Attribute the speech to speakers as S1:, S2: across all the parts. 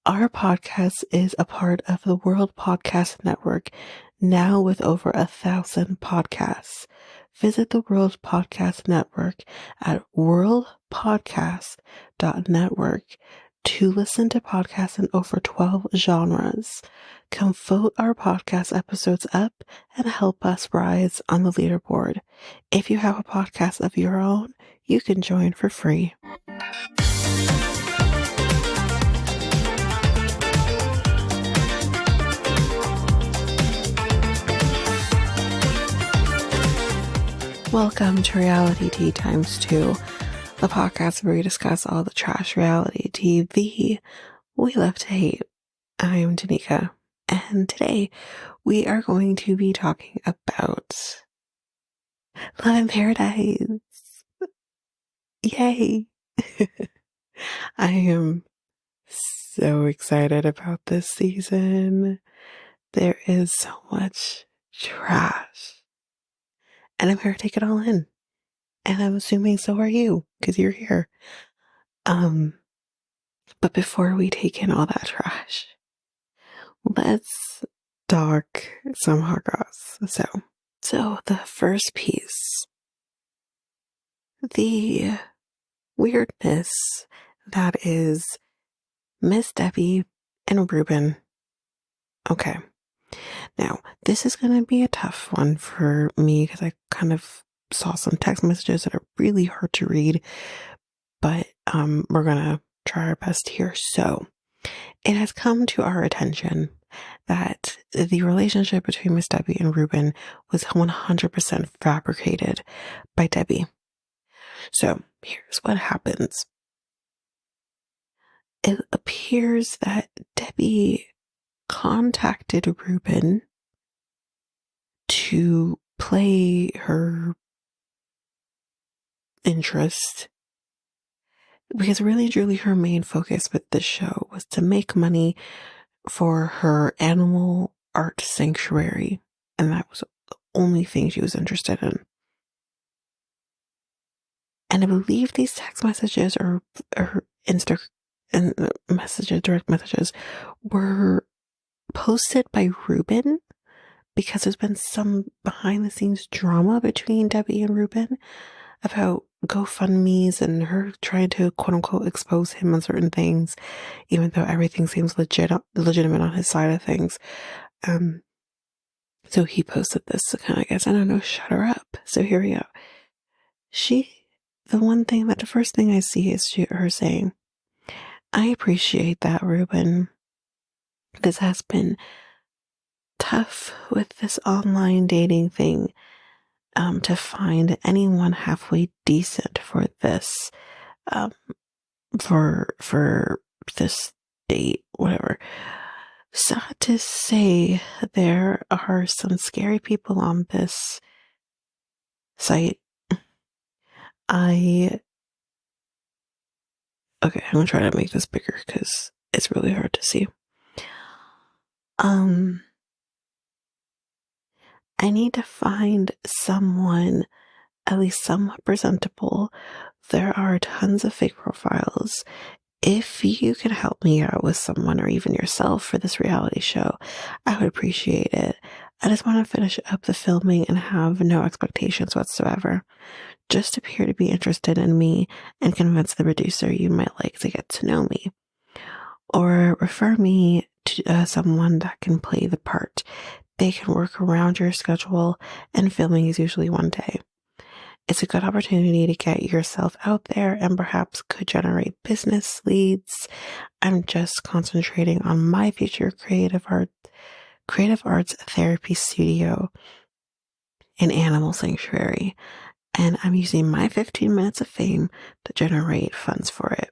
S1: Our podcast is a part of the World Podcast Network, now with over 1,000 podcasts. Visit the World Podcast Network at worldpodcast.network to listen to podcasts in over 12 genres. Come vote our podcast episodes up and help us rise on the leaderboard. If you have a podcast of your own, you can join for free. Welcome to Reality Tea Times 2, the podcast where we discuss all the trash reality TV we love to hate. I am Danica, and today we are going to be talking about Love in Paradise. Yay! I am so excited about this season. There is so much trash. And I'm here to take it all in. And I'm assuming so are you, because you're here. But before we take in all that trash, let's talk some hot goss. So the first piece, the weirdness that is Miss Debbie and Ruben. Okay. Now, this is going to be a tough one for me because I kind of saw some text messages that are really hard to read, but we're going to try our best here. So, it has come to our attention that the relationship between Miss Debbie and Ruben was 100% fabricated by Debbie. So, here's what happens. It appears that Debbie contacted Ruben to play her interest because really and truly her main focus with this show was to make money for her animal art sanctuary, and that was the only thing she was interested in. And I believe these text messages or direct messages were posted by Ruben because there's been some behind the scenes drama between Debbie and Ruben about GoFundMe's and her trying to quote unquote expose him on certain things, even though everything seems legitimate on his side of things. So he posted this to kind of, I guess, I don't know, shut her up. So here we go. The first thing I see is her saying, "I appreciate that, Ruben. This has been tough with this online dating thing, to find anyone halfway decent for this, for this date, whatever. Sad to say, there are some scary people on this site. Okay, I'm gonna try to make this bigger because it's really hard to see. I need to find someone at least somewhat presentable. There are tons of fake profiles. If you can help me out with someone or even yourself for this reality show, I would appreciate it. I just want to finish up the filming and have no expectations whatsoever. Just appear to be interested in me and convince the producer you might like to get to know me. Or refer me to someone that can play the part. They can work around your schedule, and filming is usually one day. It's a good opportunity to get yourself out there and perhaps could generate business leads. I'm just concentrating on my future creative arts therapy studio and animal sanctuary, and I'm using my 15 minutes of fame to generate funds for it.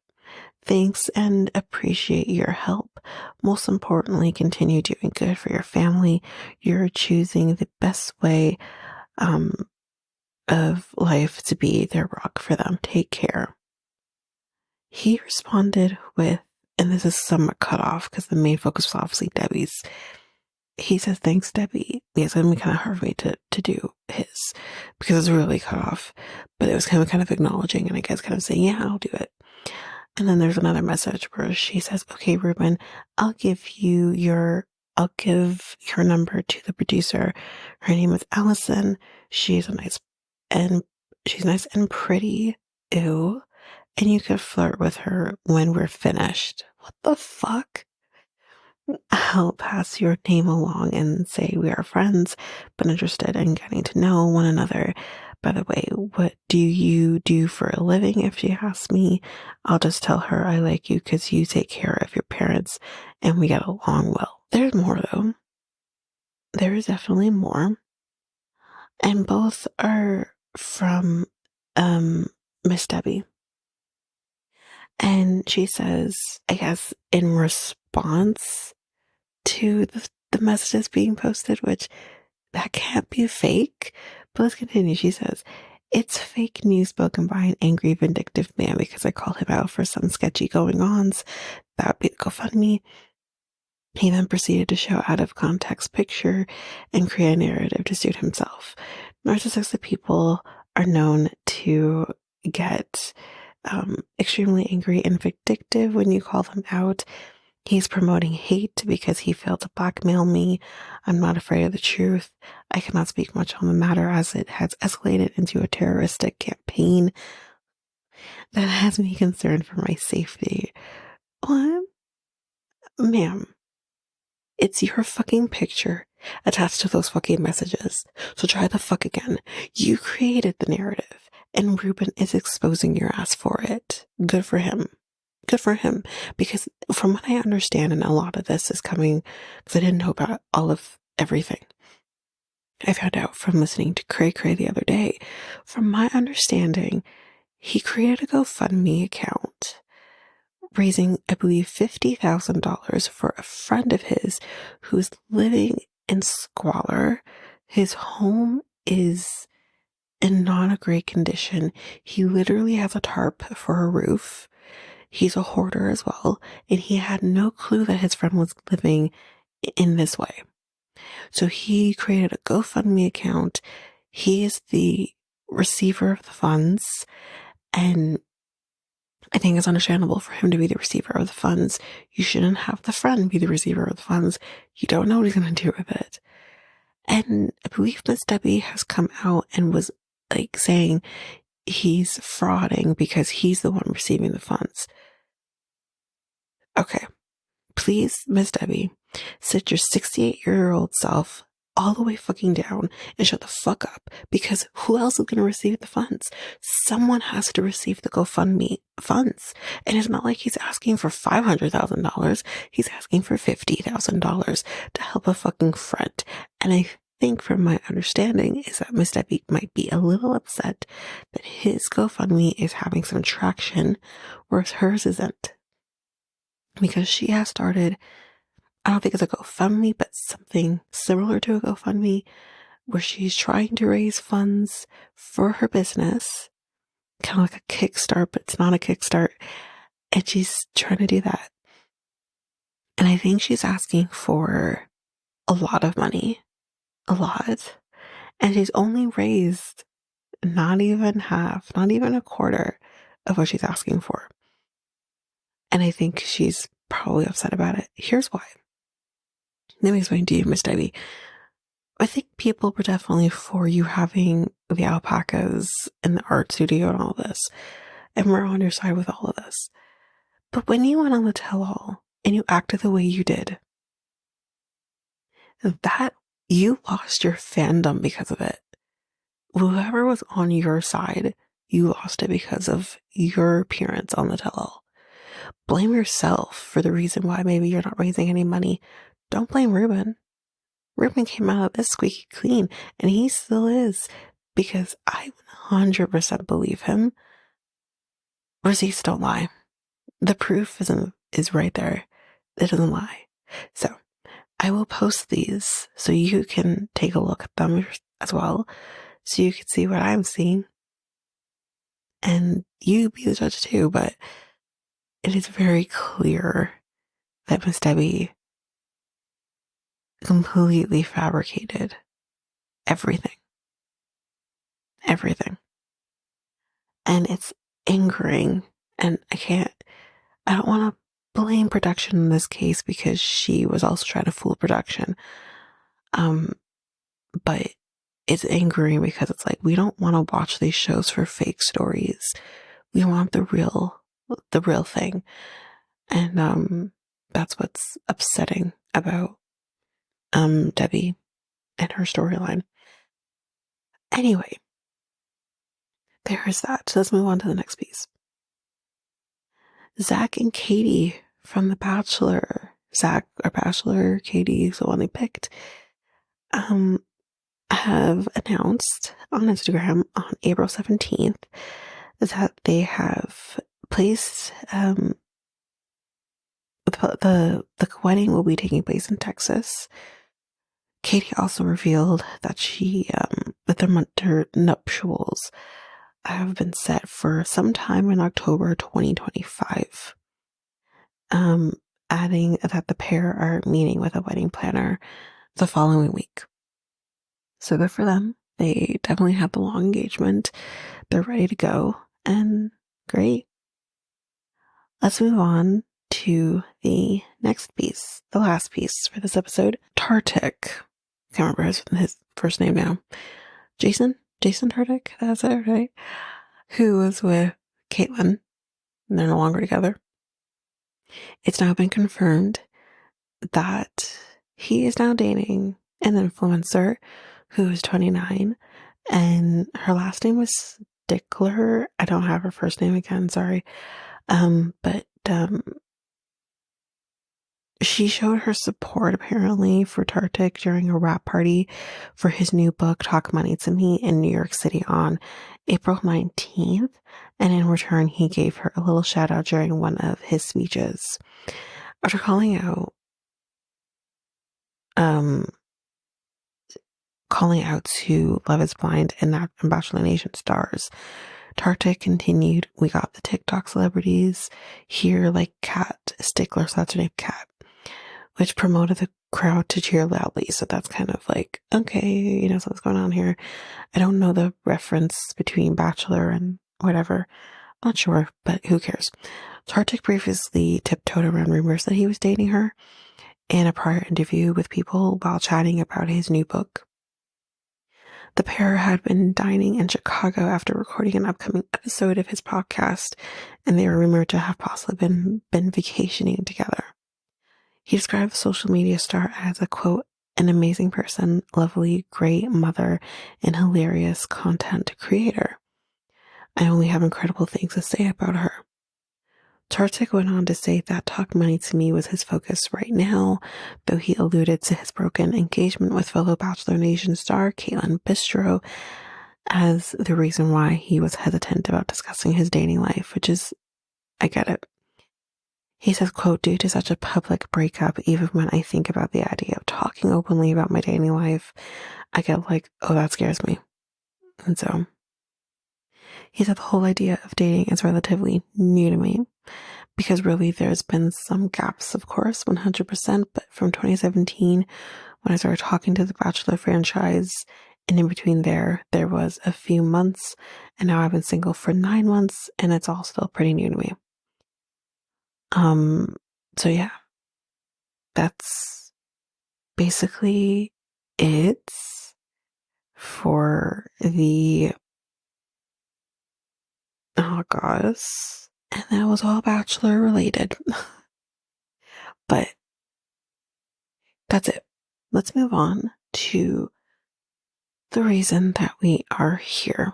S1: Thanks and appreciate your help. Most importantly, continue doing good for your family. You're choosing the best way of life to be their rock for them. Take care." He responded with, and this is somewhat cut off because the main focus was obviously Debbie's. He says, "Thanks, Debbie." Yeah, it's going to be kind of hard for me to do his because it's really cut off, but it was kind of acknowledging and I guess kind of saying, yeah, I'll do it. And then there's another message where she says, okay, Ruben, I'll give your number to the producer. Her name is Allison. She's and she's nice and pretty. Ew. And you could flirt with her when we're finished. What the fuck? I'll pass your name along and say we are friends, but interested in getting to know one another. By the way, what do you do for a living? If she asks me, I'll just tell her I like you because you take care of your parents and we get along well. There's more though. There is definitely more. And both are from Miss Debbie. And she says, I guess in response to the messages being posted, which that can't be fake. But let's continue. She says, it's fake news spoken by an angry, vindictive man because I called him out for some sketchy going ons. That would be the GoFundMe. He then proceeded to show out of context picture and create a narrative to suit himself. Narcissistic people are known to get extremely angry and vindictive when you call them out. He's promoting hate because he failed to blackmail me. I'm not afraid of the truth. I cannot speak much on the matter as it has escalated into a terroristic campaign that has me concerned for my safety. What? Ma'am, it's your fucking picture attached to those fucking messages. So try the fuck again. You created the narrative and Ruben is exposing your ass for it. Good for him. Good for him. Because from what I understand, and a lot of this is coming because I didn't know about all of everything. I found out from listening to Cray Cray the other day. From my understanding, he created a GoFundMe account raising, I believe, $50,000 for a friend of his who's living in squalor. His home is in not a great condition. He literally has a tarp for a roof. He's a hoarder as well, and he had no clue that his friend was living in this way. So he created a GoFundMe account. He is the receiver of the funds, and I think it's understandable for him to be the receiver of the funds. You shouldn't have the friend be the receiver of the funds. You don't know what he's going to do with it. And I believe Miss Debbie has come out and was like saying he's frauding because he's the one receiving the funds. Okay, please, Miss Debbie, sit your 68-year-old self all the way fucking down and shut the fuck up, because who else is going to receive the funds? Someone has to receive the GoFundMe funds. And it's not like he's asking for $500,000. He's asking for $50,000 to help a fucking friend. And I think from my understanding is that Miss Debbie might be a little upset that his GoFundMe is having some traction, whereas hers isn't. Because she has started, I don't think it's a GoFundMe, but something similar to a GoFundMe, where she's trying to raise funds for her business, kind of like a Kickstart, but it's not a Kickstart. And she's trying to do that. And I think she's asking for a lot of money, a lot. And she's only raised not even half, not even a quarter of what she's asking for. And I think she's probably upset about it. Here's why. Let me explain to you, Miss Debbie. I think people were definitely for you having the alpacas in the art studio and all this. And we're on your side with all of this. But when you went on the tell-all and you acted the way you did, that you lost your fandom because of it. Whoever was on your side, you lost it because of your appearance on the tell-all. Blame yourself for the reason why maybe you're not raising any money. Don't blame Ruben. Ruben came out of this squeaky clean, and he still is, because I 100% believe him. Receipts don't lie. The proof is right there. It doesn't lie. So I will post these so you can take a look at them as well, so you can see what I'm seeing, and you be the judge too. But it is very clear that Miss Debbie completely fabricated everything. Everything. And it's angering, and I can't I don't want to blame production in this case because she was also trying to fool production. But it's angering because it's like, we don't want to watch these shows for fake stories. We want the real thing. And that's what's upsetting about Debbie and her storyline. Anyway, there's that. So let's move on to the next piece. Zach and Katie from The Bachelor. Zach, our Bachelor, Katie's the one they picked. Have announced on Instagram on April 17th that they have placed the wedding will be taking place in Texas. Katie also revealed that that their nuptials have been set for sometime in October 2025. Adding that the pair are meeting with a wedding planner the following week. So good for them. They definitely had the long engagement. They're ready to go, and great. Let's move on to the next piece, the last piece for this episode. Tartik. Can't remember his first name now. Jason Tartik, that's it, right? Who was with Caitlin. They're no longer together. It's now been confirmed that he is now dating an influencer who is 29, and her last name was Stickler. I don't have her first name again, sorry. But she showed her support apparently for Tartik during a wrap party for his new book, Talk Money to Me, in New York City on April 19th. And in return, he gave her a little shout out during one of his speeches. After calling out to Love is Blind and that Bachelor Nation stars, Tartik continued, we got the TikTok celebrities here like Kat Stickler, so that's her name, Kat, which promoted the crowd to cheer loudly. So that's kind of like, okay, something's going on here. I don't know the reference between Bachelor and whatever. Not sure, but who cares? Tartik previously tiptoed around rumors that he was dating her in a prior interview with People while chatting about his new book. The pair had been dining in Chicago after recording an upcoming episode of his podcast, and they were rumored to have possibly been vacationing together. He described the social media star as a, quote, an amazing person, lovely, great mother, and hilarious content creator. I only have incredible things to say about her. Tartik went on to say that Talk Money to Me was his focus right now, though he alluded to his broken engagement with fellow Bachelor Nation star Caitlin Bistro as the reason why he was hesitant about discussing his dating life, which is, I get it. He says, quote, due to such a public breakup, even when I think about the idea of talking openly about my dating life, I get like, oh, that scares me. And so he said the whole idea of dating is relatively new to me, because really there's been some gaps, of course, 100%, but from 2017, when I started talking to the Bachelor franchise, and in between there was a few months, and now I've been single for 9 months, and it's all still pretty new to me. So yeah, that's basically it for the August. And that was all Bachelor related. But that's it. Let's move on to the reason that we are here.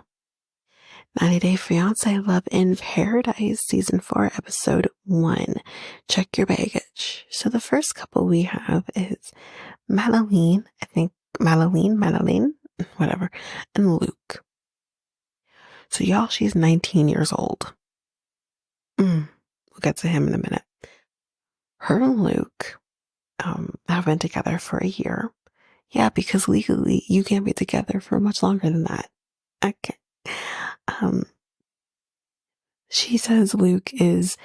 S1: 90 Day Fiancé Love in Paradise Season 4 Episode 1. Check your baggage. So the first couple we have is Madeline, whatever, and Luke. So y'all, she's 19 years old. We'll get to him in a minute. Her and Luke have been together for a year. Yeah, because legally you can't be together for much longer than that. Okay. She says Luke is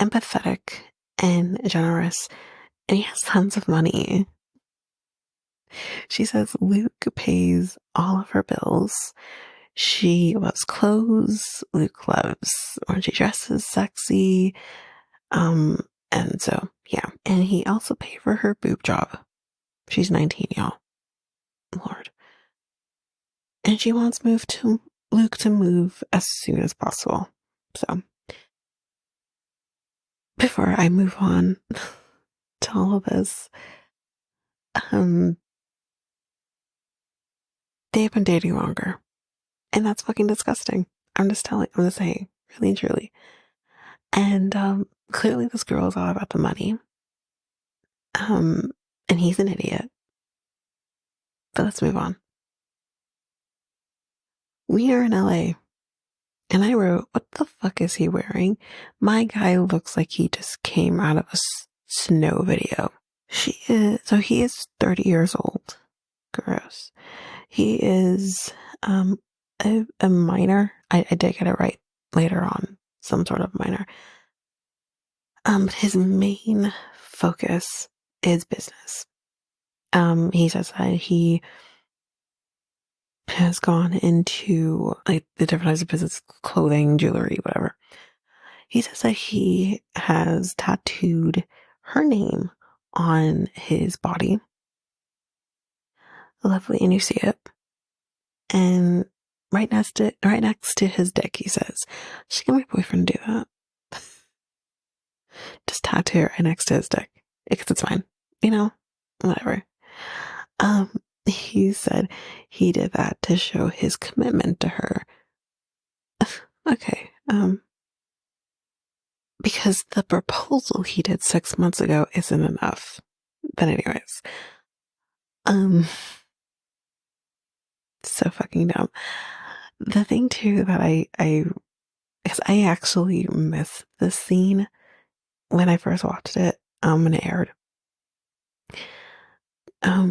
S1: empathetic and generous, and he has tons of money. She says Luke pays all of her bills. She loves clothes. Luke loves when she dresses sexy. And so, yeah. And he also paid for her boob job. She's 19, y'all. Lord. And she wants Luke to move as soon as possible. So, before I move on to all of this, they've been dating longer. And that's fucking disgusting. I'm just saying, really and truly. And clearly this girl is all about the money. And he's an idiot. But let's move on. We are in LA. And I wrote, what the fuck is he wearing? My guy looks like he just came out of a snow video. He is 30 years old. Gross. He is a minor. I did get it right later on. Some sort of minor. His main focus is business. He says that he has gone into like the different types of business, clothing, jewelry, whatever. He says that he has tattooed her name on his body. Lovely, and you see it. And right next to his dick, he says, "Should get my boyfriend to do that. Just tattoo right next to his dick because it's fine, you know, whatever." He said he did that to show his commitment to her. Okay, because the proposal he did 6 months ago isn't enough. But anyways, so fucking dumb. The thing too that because I actually missed this scene when I first watched it, when it aired.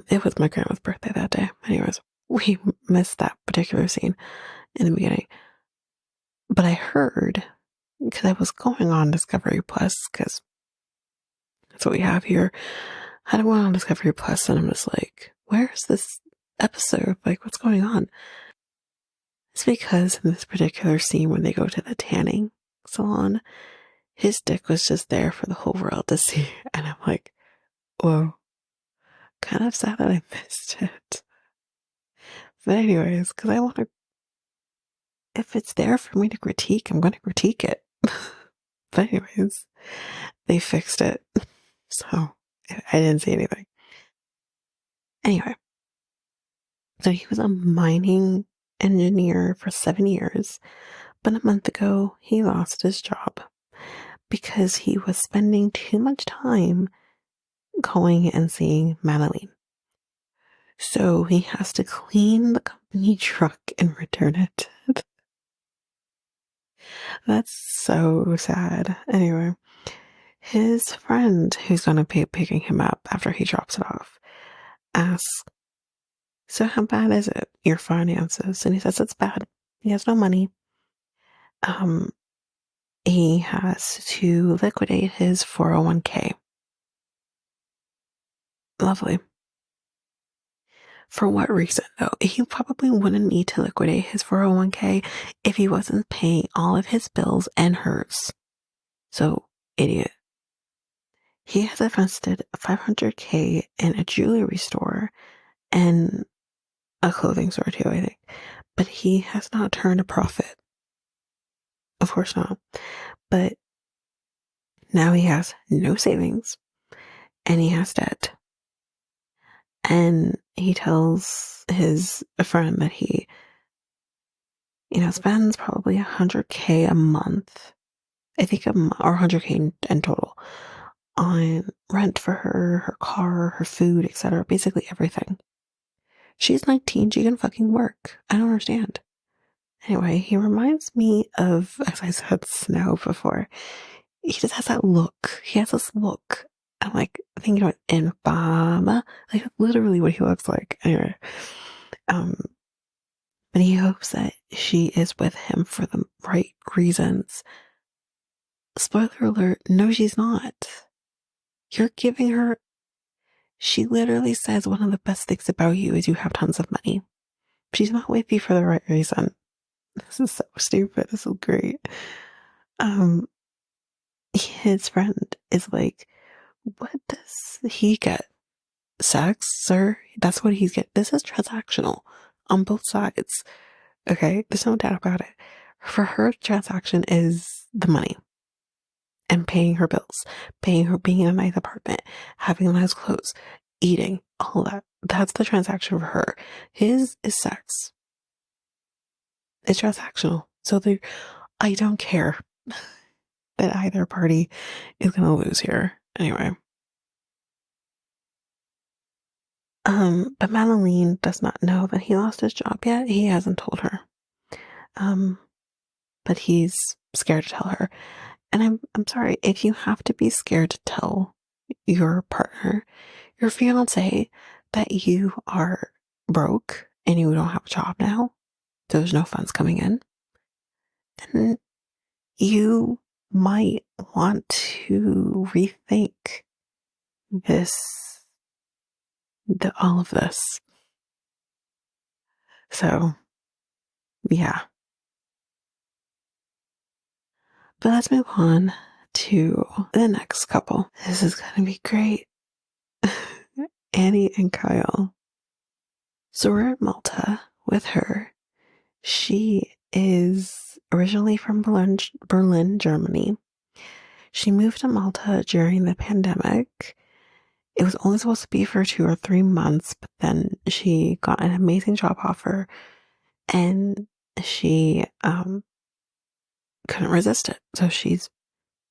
S1: It was my grandma's birthday that day. Anyways, we missed that particular scene in the beginning. But I heard, because I was going on Discovery Plus, because that's what we have here. I had one on Discovery Plus, and I'm just like, where's this episode? Like, what's going on? It's because in this particular scene, when they go to the tanning salon, his dick was just there for the whole world to see. And I'm like, whoa, kind of sad that I missed it. But anyways, because I want to, if it's there for me to critique, I'm going to critique it. But anyways, they fixed it. So I didn't see anything. Anyway, so he was a mining engineer for 7 years, but a month ago he lost his job because he was spending too much time going and seeing Madeline. So he has to clean the company truck and return it. That's so sad. Anyway, his friend, who's going to be picking him up after he drops it off, asks, "So how bad is it, your finances?" And he says it's bad. He has no money. He has to liquidate his 401k. Lovely. For what reason, though? He probably wouldn't need to liquidate his 401k if he wasn't paying all of his bills and hers. So, idiot. He has invested $500k in a jewelry store and a clothing store too, I think. But he has not turned a profit. Of course not. But now he has no savings and he has debt. And he tells his friend that he, spends probably $100k a month, I think, or $100k in total, on rent for her car, her food, etc. Basically everything. She's 19, she can fucking work. I don't understand. Anyway, he reminds me of, as I said, Snow before. He just has that look. He has this look. I'm like thinking about Infama. Like literally what he looks like. Anyway. But he hopes that she is with him for the right reasons. Spoiler alert, no, she's not. You're giving her. She literally says one of the best things about you is you have tons of money. She's not with you for the right reason. This is so stupid. This is great. his friend is like, what does he get? Sex, sir? That's what he's get. This is transactional on both sides. Okay, there's no doubt about it. For her, transaction is the money and paying her bills, paying her, being in a nice apartment, having nice clothes, eating, all that. That's the transaction for her. His is sex. It's transactional. So I don't care that either party is gonna lose here. Anyway. But Madeline does not know that he lost his job yet. He hasn't told her. Um, but he's scared to tell her. And I'm sorry, if you have to be scared to tell your partner, your fiance, that you are broke and you don't have a job now, so there's no funds coming in, then you might want to rethink this, all of this. So, yeah. But let's move on to the next couple. This is going to be great. Annie and Kyle. So we're at Malta with her. She is originally from Berlin, Germany. She moved to Malta during the pandemic. It was only supposed to be for 2 or 3 months, but then she got an amazing job offer and she couldn't resist it. So she's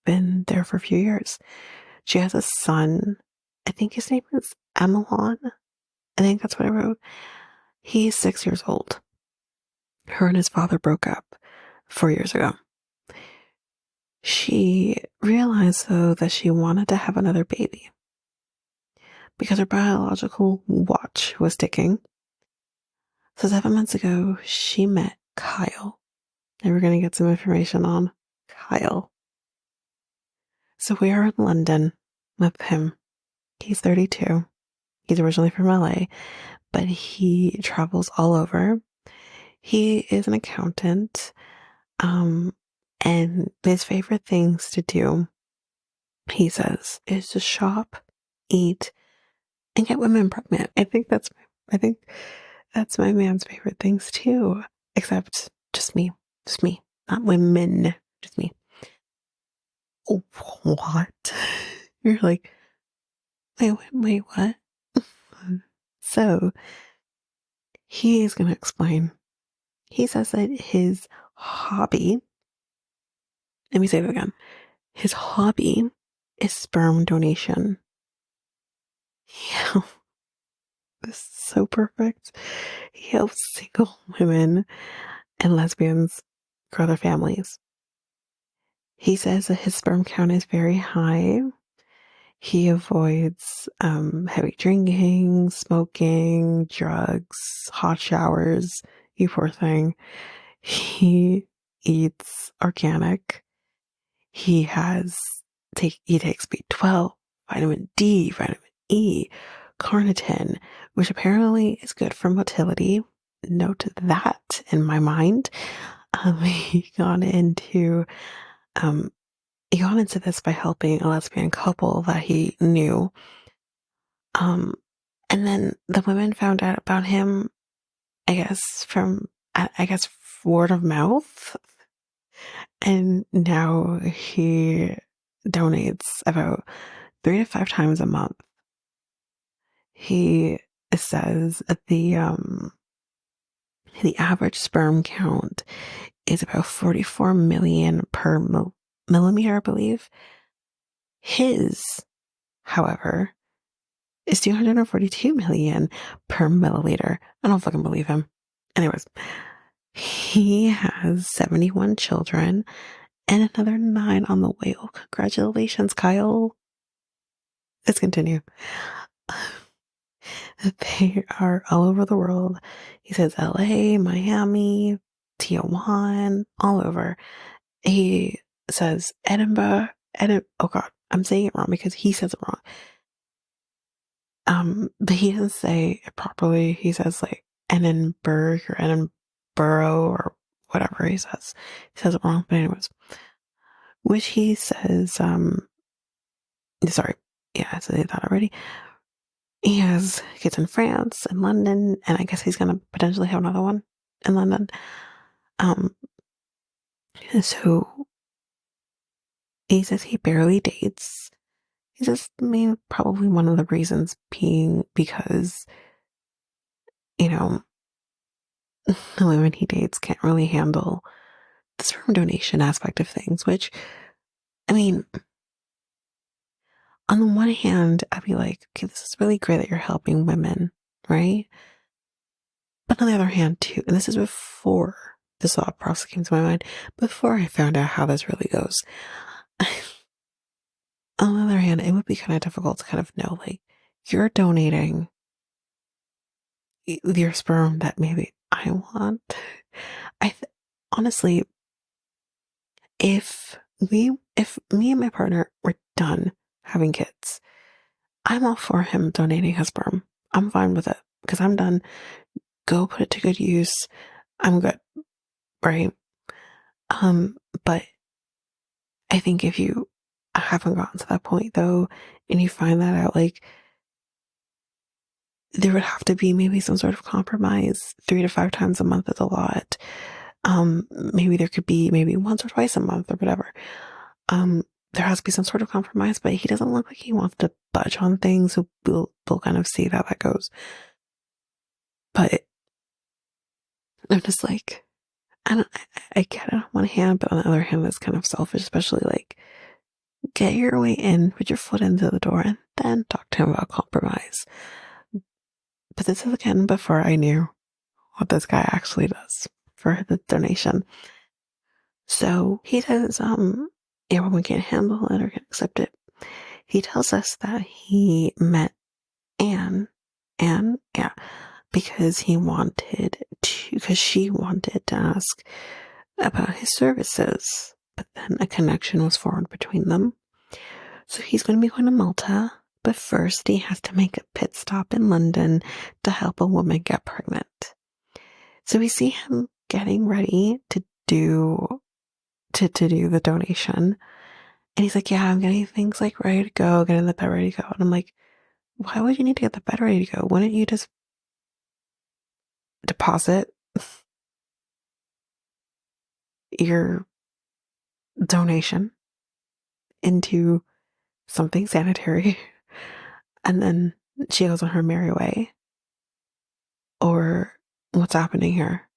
S1: been there for a few years. She has a son. I think his name is Emelon. I think that's what I wrote. He's 6 years old. Her and his father broke up 4 years ago. She realized, though, that she wanted to have another baby because her biological watch was ticking. So 7 months ago, she met Kyle. And we're going to get some information on Kyle. So we are in London with him. He's 32. He's originally from LA, but he travels all over. He is an accountant. And his favorite things to do, he says, is to shop, eat, and get women pregnant. I think that's my man's favorite things too. Except just me, not women, just me. Oh, what? You're like, wait, what? So he is going to explain. He says that his hobby, let me say it again. His hobby is sperm donation. Yeah, this is so perfect. He helps single women and lesbians grow their families. He says that his sperm count is very high. He avoids heavy drinking, smoking, drugs, hot showers. You poor thing. He eats organic. He takes B12, vitamin D, vitamin E, carnitine, which apparently is good for motility. Note that in my mind. He got into this by helping a lesbian couple that he knew. And then the women found out about him, I guess, from word of mouth. And now he donates about 3 to 5 times a month. He says the average sperm count is about 44 million per millimeter, I believe. His, however, is 242 million per milliliter. I don't fucking believe him. Anyways, he has 71 children and another 9 on the way. Oh, congratulations, Kyle. Let's continue. They are all over the world. He says LA, Miami, Tijuana, all over. He says Edinburgh. Oh God, I'm saying it wrong because he says it wrong. But he doesn't say it properly. He says like Edinburgh or Edinburgh or whatever he says. He says it wrong, but anyways. which he says, sorry, yeah, I said that already. He has kids in France and London, and I guess he's gonna potentially have another one in London. Um, so he says he barely dates. He says maybe probably one of the reasons being because, you know, the women he dates can't really handle the sperm donation aspect of things, which, I mean, on the one hand, I'd be like, okay, this is really great that you're helping women, right? But on the other hand, too, and this is before this thought process came to my mind, before I found out how this really goes. On the other hand, it would be kind of difficult to kind of know, like, you're donating your sperm that maybe I want. Honestly, if if me and my partner were done having kids, I'm all for him donating his sperm. I'm fine with it because I'm done. Go put it to good use. I'm good, right? But I think if you haven't gotten to that point though, and you find that out, like there would have to be maybe some sort of compromise. 3 to 5 times a month is a lot. Maybe there could be maybe once or twice a month or whatever. There has to be some sort of compromise, but he doesn't look like he wants to budge on things. So we'll kind of see how that goes. But I'm just like, I get it on one hand, but on the other hand, that's kind of selfish, especially like get your way in, put your foot into the door, and then talk to him about compromise. But this is again before I knew what this guy actually does for the donation. So he says, yeah, when we can't handle it or can accept it, he tells us that he met Anne, yeah, because she wanted to ask about his services, but then a connection was formed between them. So he's going to be going to Malta, but first he has to make a pit stop in London to help a woman get pregnant. So we see him getting ready to do the donation. And he's like, yeah, I'm getting things like ready to go, getting the bed ready to go. And I'm like, why would you need to get the bed ready to go? Wouldn't you just deposit your donation into something sanitary and then she goes on her merry way? Or what's happening here?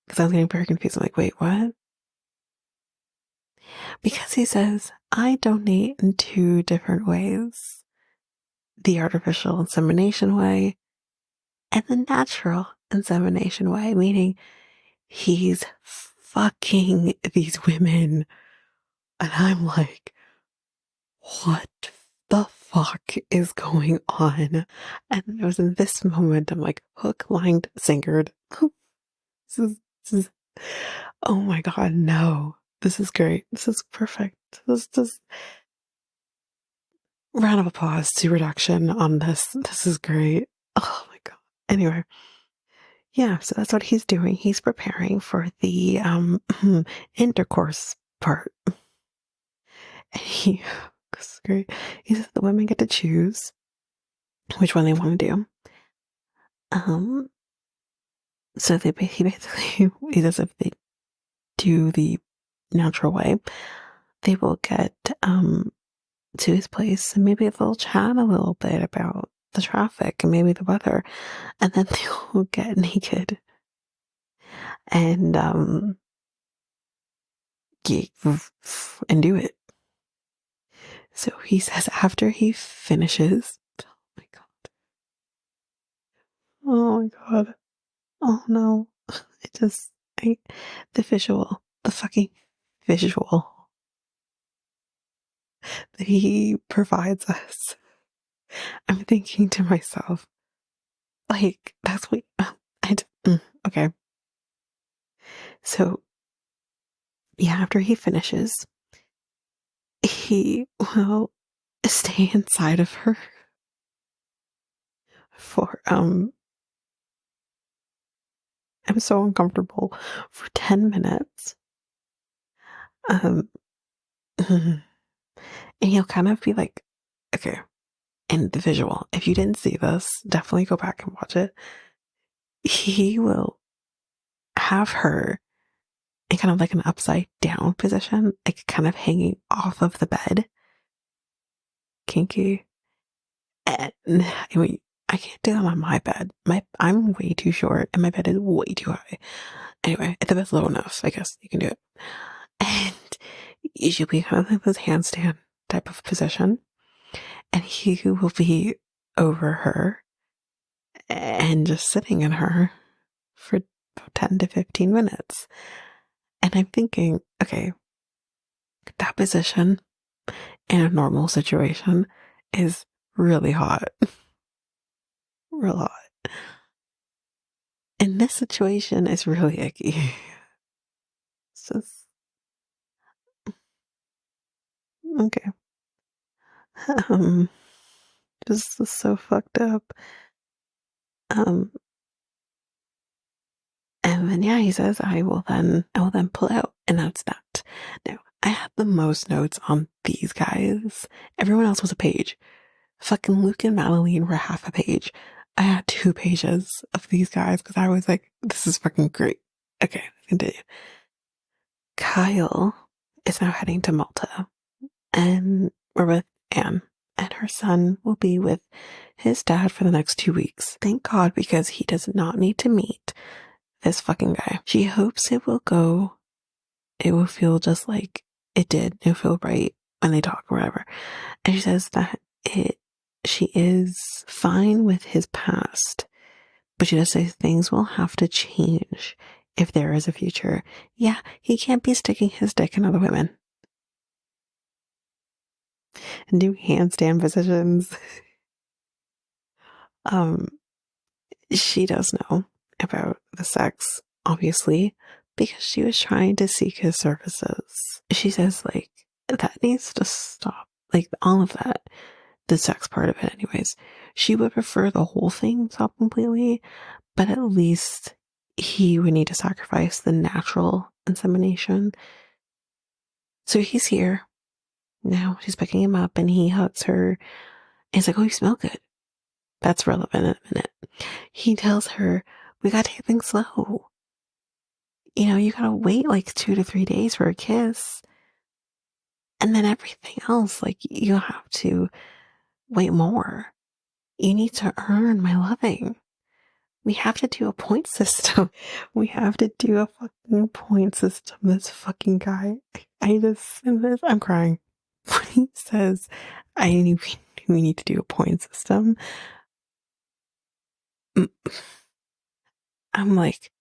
S1: Because I was getting very confused. I'm like, wait, what? Because he says, I donate in 2 different ways: the artificial insemination way and the natural insemination way, meaning he's fucking these women. And I'm like, what the fuck is going on? And it was in this moment, I'm like, hook, line, sinkered. This is, oh my God, no. This is great. This is perfect. This is just round of applause to reduction on this. This is great. Oh my God. Anyway, yeah, so that's what he's doing. He's preparing for the intercourse part. And this is great. He says the women get to choose which one they want to do. So he basically he says if they do the natural way, they will get to his place and maybe they'll chat a little bit about the traffic and maybe the weather, and then they'll get naked and and do it. So he says after he finishes, oh my God, oh my God, oh no, the visual, the fucking visual that he provides us. I'm thinking to myself, like, that's what okay. So yeah, after he finishes, he will stay inside of her for I'm so uncomfortable, for 10 minutes. Um And he'll kind of be like, okay, and the visual, if you didn't see this, definitely go back and watch it. He will have her in kind of like an upside down position, like kind of hanging off of the bed. Kinky. And I mean, I can't do that on my bed. I'm way too short and my bed is way too high. Anyway, if the bed's low enough, I guess you can do it. And she'll be kind of like this handstand type of position. And he will be over her and just sitting in her for 10 to 15 minutes. And I'm thinking, okay, that position in a normal situation is really hot. Real hot. In this situation, it's really icky. It's just, okay. Um, this is so fucked up. Um, and then yeah, he says, I will then pull out, and that's that. Now, I had the most notes on these guys. Everyone else was a page. Fucking Luke and Madeline were half a page. I had 2 pages of these guys because I was like, this is fucking great. Okay, continue. Kyle is now heading to Malta, and we're with Anne, and her son will be with his dad for the next 2 weeks. Thank God, because he does not need to meet this fucking guy. She hopes it will feel just like it did. It'll feel right when they talk or whatever. And she says that she is fine with his past, but she does say things will have to change if there is a future. Yeah, he can't be sticking his dick in other women and do handstand positions. Um, she does know about the sex, obviously, because she was trying to seek his services. She says, like, that needs to stop. Like, all of that. The sex part of it, anyways. She would prefer the whole thing stop completely, but at least he would need to sacrifice the natural insemination. So he's here. Now she's picking him up and he hugs her. And he's like, oh, you smell good. That's relevant in a minute. He tells her, we gotta take things slow. You know, you gotta wait like 2 to 3 days for a kiss. And then everything else, like, you have to wait more. You need to earn my loving. We have to do a point system. We have to do a fucking point system. This fucking guy. I'm crying. When he says, we need to do a point system. I'm like,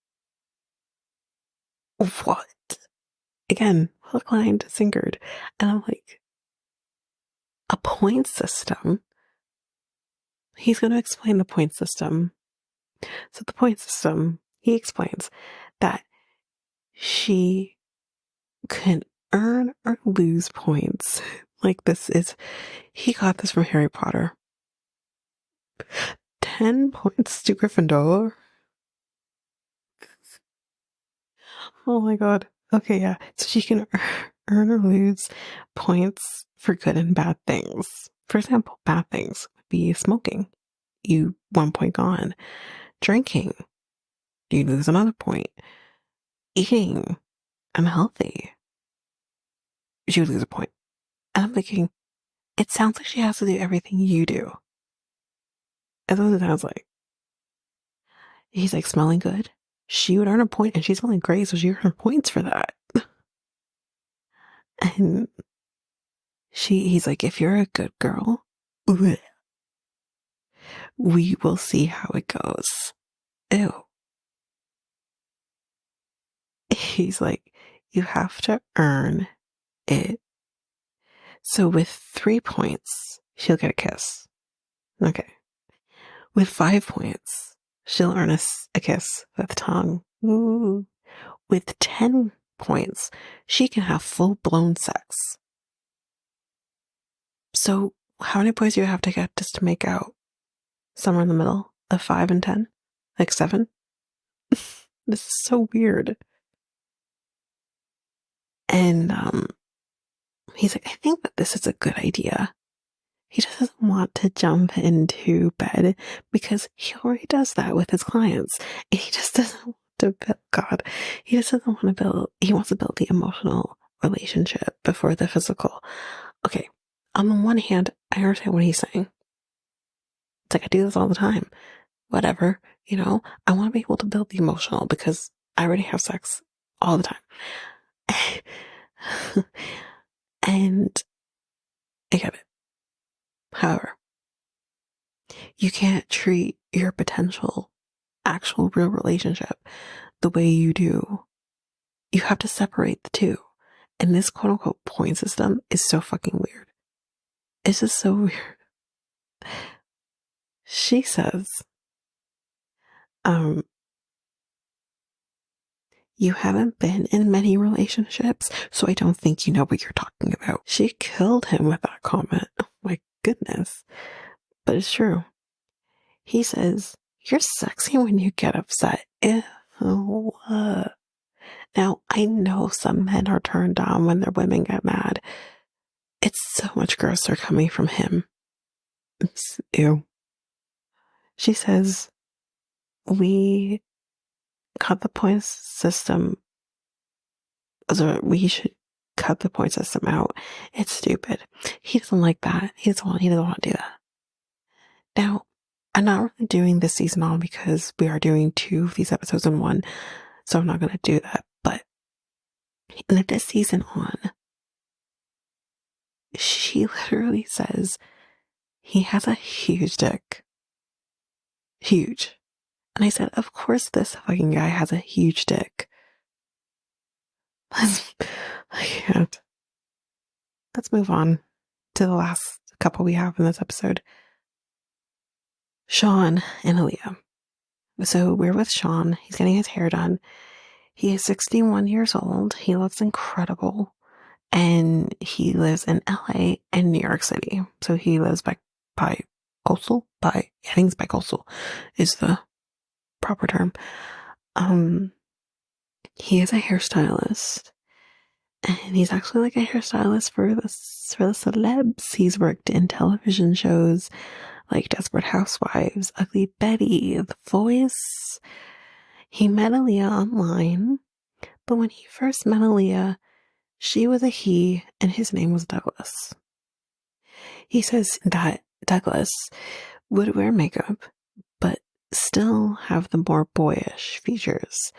S1: what? Again, hook, line, sinkered. And I'm like, a point system? He's going to explain the point system. So the point system, he explains that she can earn or lose points. Like, he got this from Harry Potter. 10 points to Gryffindor. Oh my god. Okay, yeah. So she can earn or lose points for good and bad things. For example, bad things would be smoking. You 1 point gone. Drinking. You lose another point. Eating unhealthy. You lose a point. And I'm thinking, it sounds like she has to do everything you do. That's what it sounds like. He's like, smelling good. She would earn a point, and she's smelling great, so she earned points for that. And he's like, if you're a good girl, we will see how it goes. Ew. He's like, you have to earn it. So with 3 points, she'll get a kiss. Okay. With 5 points, she'll earn a kiss with tongue. Ooh. With 10 points, she can have full-blown sex. So how many points do you have to get just to make out? Somewhere in the middle of 5 and 10? Like 7? This is so weird. And he's like, I think that this is a good idea. He doesn't want to jump into bed because he already does that with his clients. And he just doesn't want to build, God, he just doesn't want to build, he wants to build the emotional relationship before the physical. Okay, on the one hand, I understand what he's saying. It's like, I do this all the time. Whatever, I want to be able to build the emotional because I already have sex all the time. And I get it. However, you can't treat your potential, actual, real relationship the way you do. You have to separate the two. And this quote unquote point system is so fucking weird. It's just so weird. She says, you haven't been in many relationships, so I don't think you know what you're talking about. She killed him with that comment. Oh my goodness. But it's true. He says, you're sexy when you get upset. Ew. Now, I know some men are turned on when their women get mad. It's so much grosser coming from him. Ew. She says, we cut the points system. So we should cut the point system out. It's stupid. He doesn't like that. He doesn't want to do that. Now, I'm not really doing this season on because we are doing 2 of these episodes in one, so I'm not going to do that. But in this season on, she literally says he has a huge dick. Huge. And I said, of course this fucking guy has a huge dick. I can't. Let's move on to the last couple we have in this episode. Shawn and Alliya. So we're with Shawn. He's getting his hair done. He is 61 years old. He looks incredible. And he lives in LA and New York City. So he lives by coastal. I think it's by coastal is the proper term. He is a hairstylist. And he's actually like a hairstylist for the celebs. He's worked in television shows like Desperate Housewives, Ugly Betty, The Voice. He met Alliya online, but when he first met Alliya, she was a he and his name was Douglas. He says that Douglas would wear makeup, but still have the more boyish features,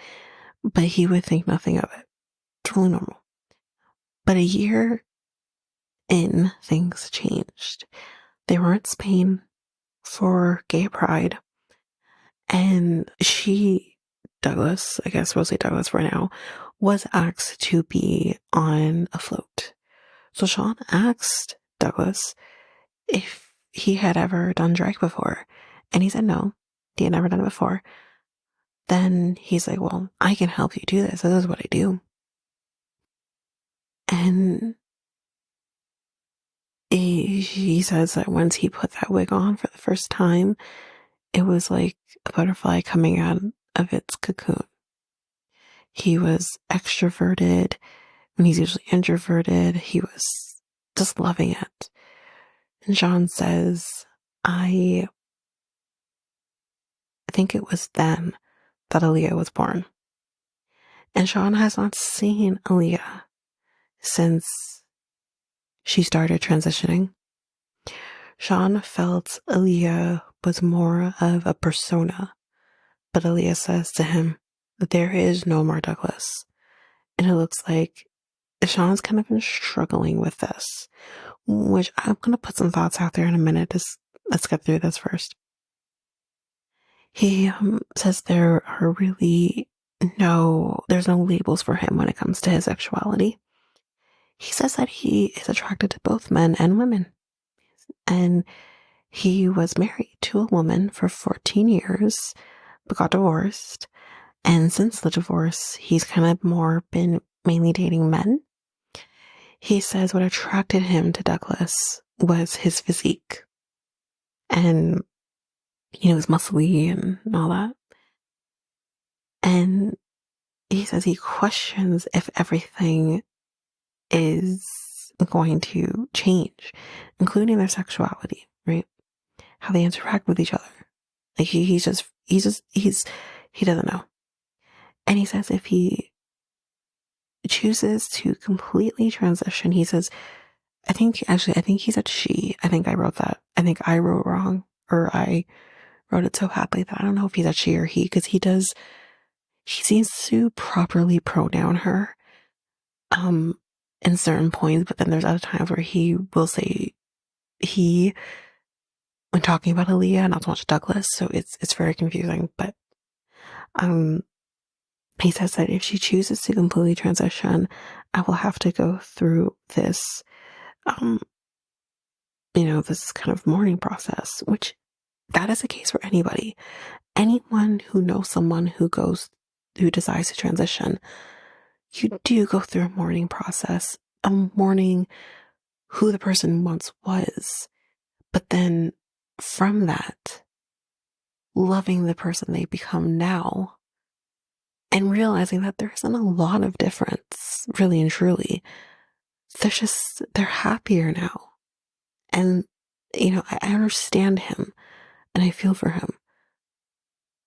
S1: but he would think nothing of it. Totally normal. But a year in, things changed. They were in Spain for gay pride, and Douglas, I guess we'll say Douglas for now, was asked to be on a float. So Shawn asked Douglas if he had ever done drag before, and he said no, he had never done it before. Then he's like, well, I can help you do this. This is what I do. And he says that once he put that wig on for the first time, it was like a butterfly coming out of its cocoon. He was extroverted when he's usually introverted. He was just loving it. And Shawn says, I think it was then that Alliya was born. And Shawn has not seen Alliya since she started transitioning. Shawn felt Alliya was more of a persona, but Alliya says to him that there is no more Douglas. And it looks like Shawn's kind of been struggling with this, which I'm going to put some thoughts out there in a minute. Let's get through this first. He says there's no labels for him when it comes to his sexuality. He says that he is attracted to both men and women. And he was married to a woman for 14 years, but got divorced. And since the divorce, he's kind of more been mainly dating men. He says what attracted him to Douglas was his physique. And, he was muscly and all that. And he says he questions if everything is going to change, including their sexuality, right? How they interact with each other. Like he doesn't know. And he says if he chooses to completely transition, he says, I think he said she. I think I wrote that. I think I wrote wrong, or I wrote it so badly that I don't know if he said she or he, because he seems to properly pronoun her, in certain points, but then there's other times where he will say he when talking about Alliya, not so much Douglas, so it's very confusing, but, he says that if she chooses to completely transition, I will have to go through this, um, this kind of mourning process, which that is the case for anybody. Anyone who knows someone who decides to transition, you do go through a mourning process, a mourning who the person once was, but then from that, loving the person they become now and realizing that there isn't a lot of difference, really and truly. They're happier now. And, I understand him and I feel for him.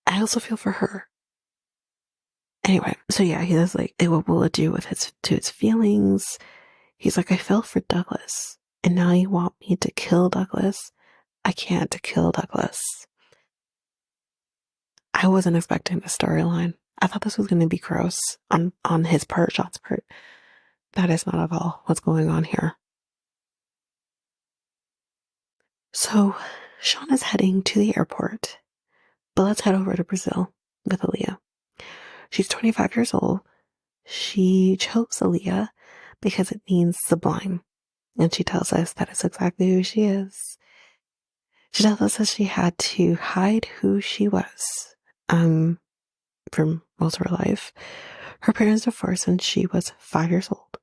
S1: I also feel for her. Anyway, so yeah, he says like, what will it do with his feelings? He's like, I fell for Douglas and now you want me to kill Douglas? I can't kill Douglas. I wasn't expecting this storyline. I thought this was going to be gross on his part, Shawn's part. That is not at all what's going on here. So Shawn is heading to the airport, but let's head over to Brazil with Alliya. She's 25 years old. She chose Alliya because it means sublime. And she tells us that is exactly who she is. She tells us that she had to hide who she was, for most of her life. Her parents divorced when she was 5 years old,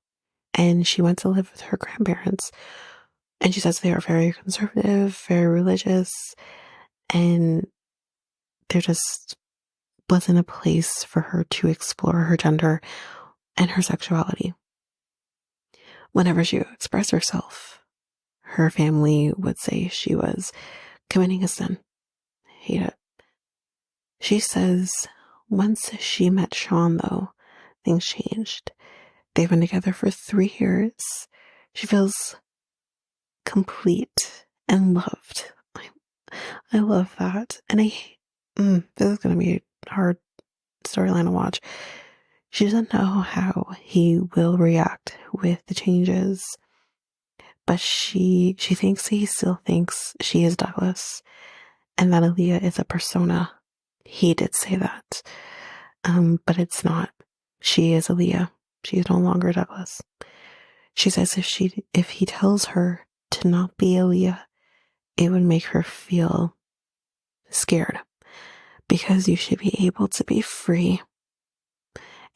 S1: and she went to live with her grandparents. And she says they are very conservative, very religious, and there just wasn't a place for her to explore her gender and her sexuality. Whenever she would express herself, her family would say she was committing a sin. Hate it. She says once she met Shawn, though, things changed. They've been together for 3 years. She feels complete and loved. I love that. And this is going to be a hard storyline to watch. She doesn't know how he will react with the changes, but she thinks he still thinks she is Douglas and that Alliya is a persona. He did say that, but it's not. She is Alliya. She is no longer Douglas. She says if he tells her to not be Alliya, it would make her feel scared, because you should be able to be free.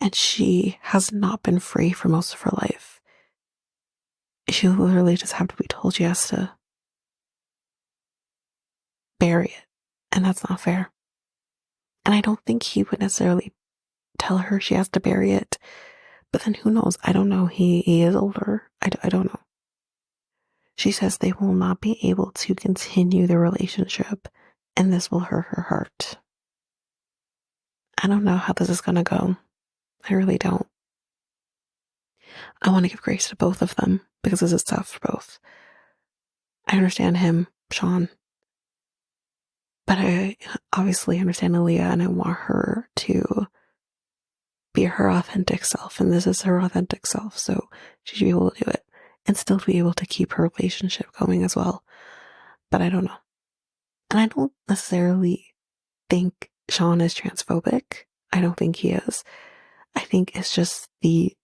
S1: And she has not been free for most of her life. She literally just have to be told she has to bury it. And that's not fair. And I don't think he would necessarily tell her she has to bury it. But then who knows? I don't know. He is older. I don't know. She says they will not be able to continue the relationship, and this will hurt her heart. I don't know how this is going to go. I really don't. I want to give grace to both of them because this is tough for both. I understand him, Shawn, but I obviously understand Alliya, and I want her to be her authentic self, and this is her authentic self, so she should be able to do it and still be able to keep her relationship going as well. But I don't know. And I don't necessarily think Shawn is transphobic. I don't think he is. I think it's just he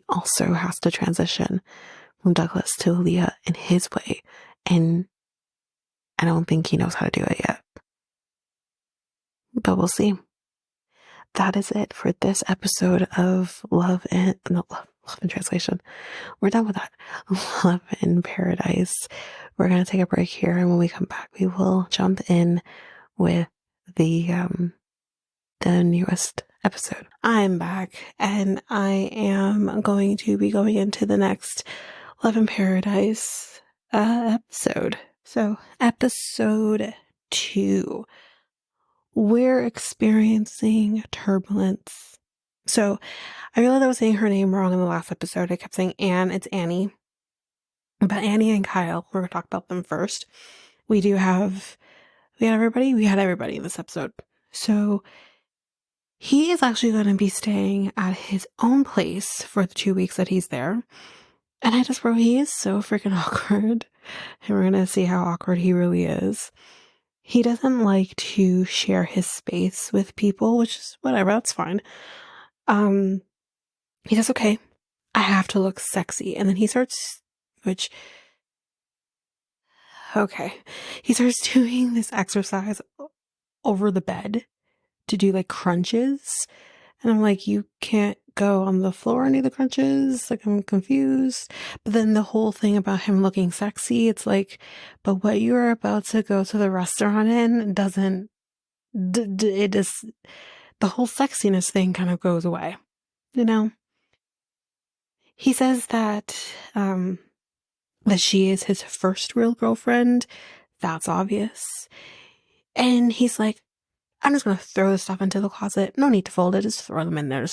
S1: also has to transition from Douglas to Alliya in his way, and I don't think he knows how to do it yet. But we'll see. That is it for this episode of Love in Translation. We're done with that. Love in Paradise. We're going to take a break here, and when we come back, we will jump in with the newest episode. I'm back, and I am going to be going into the next Love in Paradise episode. So, episode 2. We're experiencing turbulence. So, I realized I was saying her name wrong in the last episode. I kept saying Anne. It's Annie. But Annie and Kyle, we're going to talk about them first. We had everybody in this episode. So, he is actually going to be staying at his own place for the 2 weeks that he's there. And I just wrote, he is so freaking awkward. And we're going to see how awkward he really is. He doesn't like to share his space with people, which is whatever, that's fine. He says, okay, I have to look sexy. And then he starts doing this exercise over the bed to do like crunches. And I'm like, you can't go on the floor and do the crunches. Like, I'm confused. But then the whole thing about him looking sexy, it's like, but what you are about to go to the restaurant in doesn't, it just, the whole sexiness thing kind of goes away, you know? He says that she is his first real girlfriend. That's obvious. And he's like, I'm just going to throw this stuff into the closet. No need to fold it. Just throw them in there.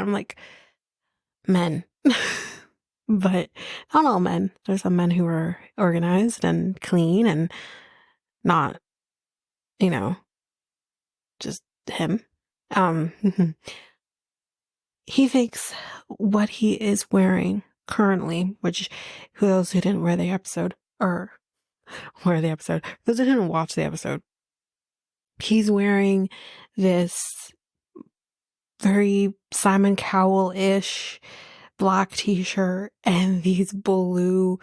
S1: I'm like, men. But not all men. There's some men who are organized and clean and not, just him. He thinks what he is wearing currently, which those who didn't those who didn't watch the episode, he's wearing this very Simon Cowell-ish black t-shirt and these blue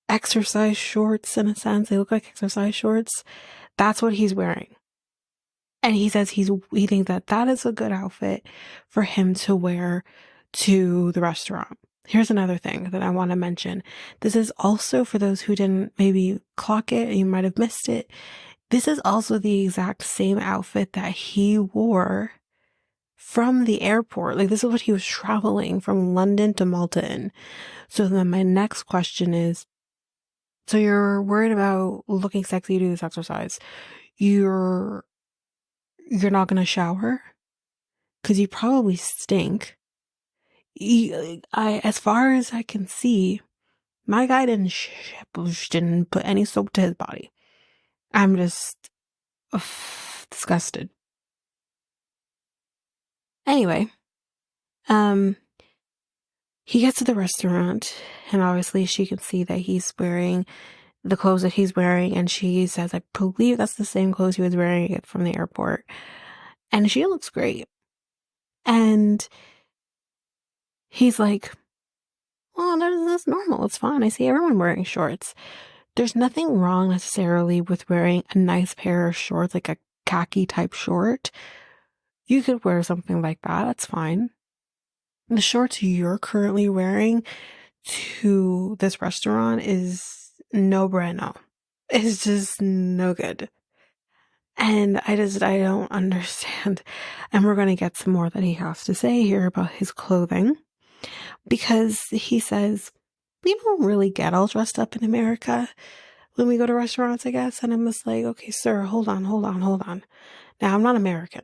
S1: exercise shorts. In a sense, they look like exercise shorts. That's what he's wearing. And he says he thinks that is a good outfit for him to wear to the restaurant. Here's another thing that I want to mention. This is also for those who didn't maybe clock it, you might have missed it. This is also the exact same outfit that he wore from the airport. Like, this is what he was traveling from London to Malta in. So then my next question is, so you're worried about looking sexy to do this exercise. You're not going to shower? Because you probably stink. As far as I can see, my guy didn't put any soap to his body. I'm just disgusted. Anyway, he gets to the restaurant, and obviously she can see that he's wearing the clothes that he's wearing, and she says, I believe that's the same clothes he was wearing from the airport. And she looks great. And he's like, well, that's normal. It's fine. I see everyone wearing shorts. There's nothing wrong necessarily with wearing a nice pair of shorts, like a khaki type short. You could wear something like that. That's fine. The shorts you're currently wearing to this restaurant is no bueno. It's just no good. And I don't understand. And we're going to get some more that he has to say here about his clothing. Because he says, we don't really get all dressed up in America when we go to restaurants, I guess. And I'm just like, okay, sir, hold on. Now, I'm not American.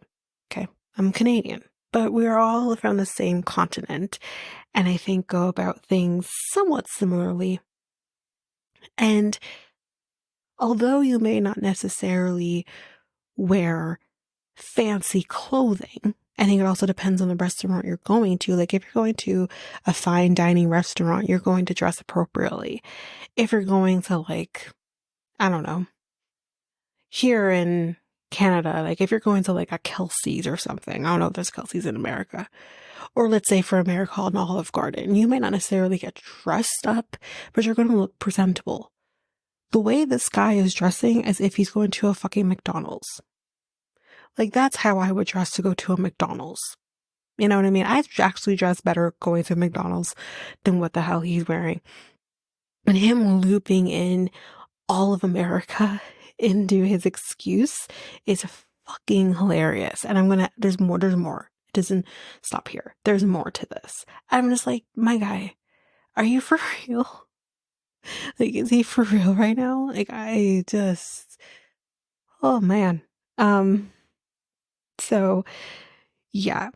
S1: Okay. I'm Canadian. But we're all from the same continent. And I think go about things somewhat similarly. And although you may not necessarily wear fancy clothing, I think it also depends on the restaurant you're going to. Like, if you're going to a fine dining restaurant, you're going to dress appropriately. If you're going to, like, I don't know, here in Canada, like if you're going to like a Kelsey's or something, I don't know if there's Kelsey's in America, or let's say for America an Olive Garden, you might not necessarily get dressed up, but you're going to look presentable. The way this guy is dressing as if he's going to a fucking McDonald's. Like, that's how I would dress to go to a McDonald's. You know what I mean? I actually dress better going to McDonald's than what the hell he's wearing. And him looping in all of America into his excuse is fucking hilarious. And there's more. It doesn't stop here. There's more to this. I'm just like, my guy, are you for real? Like, is he for real right now? Like, I just, oh man. Um, so yeah,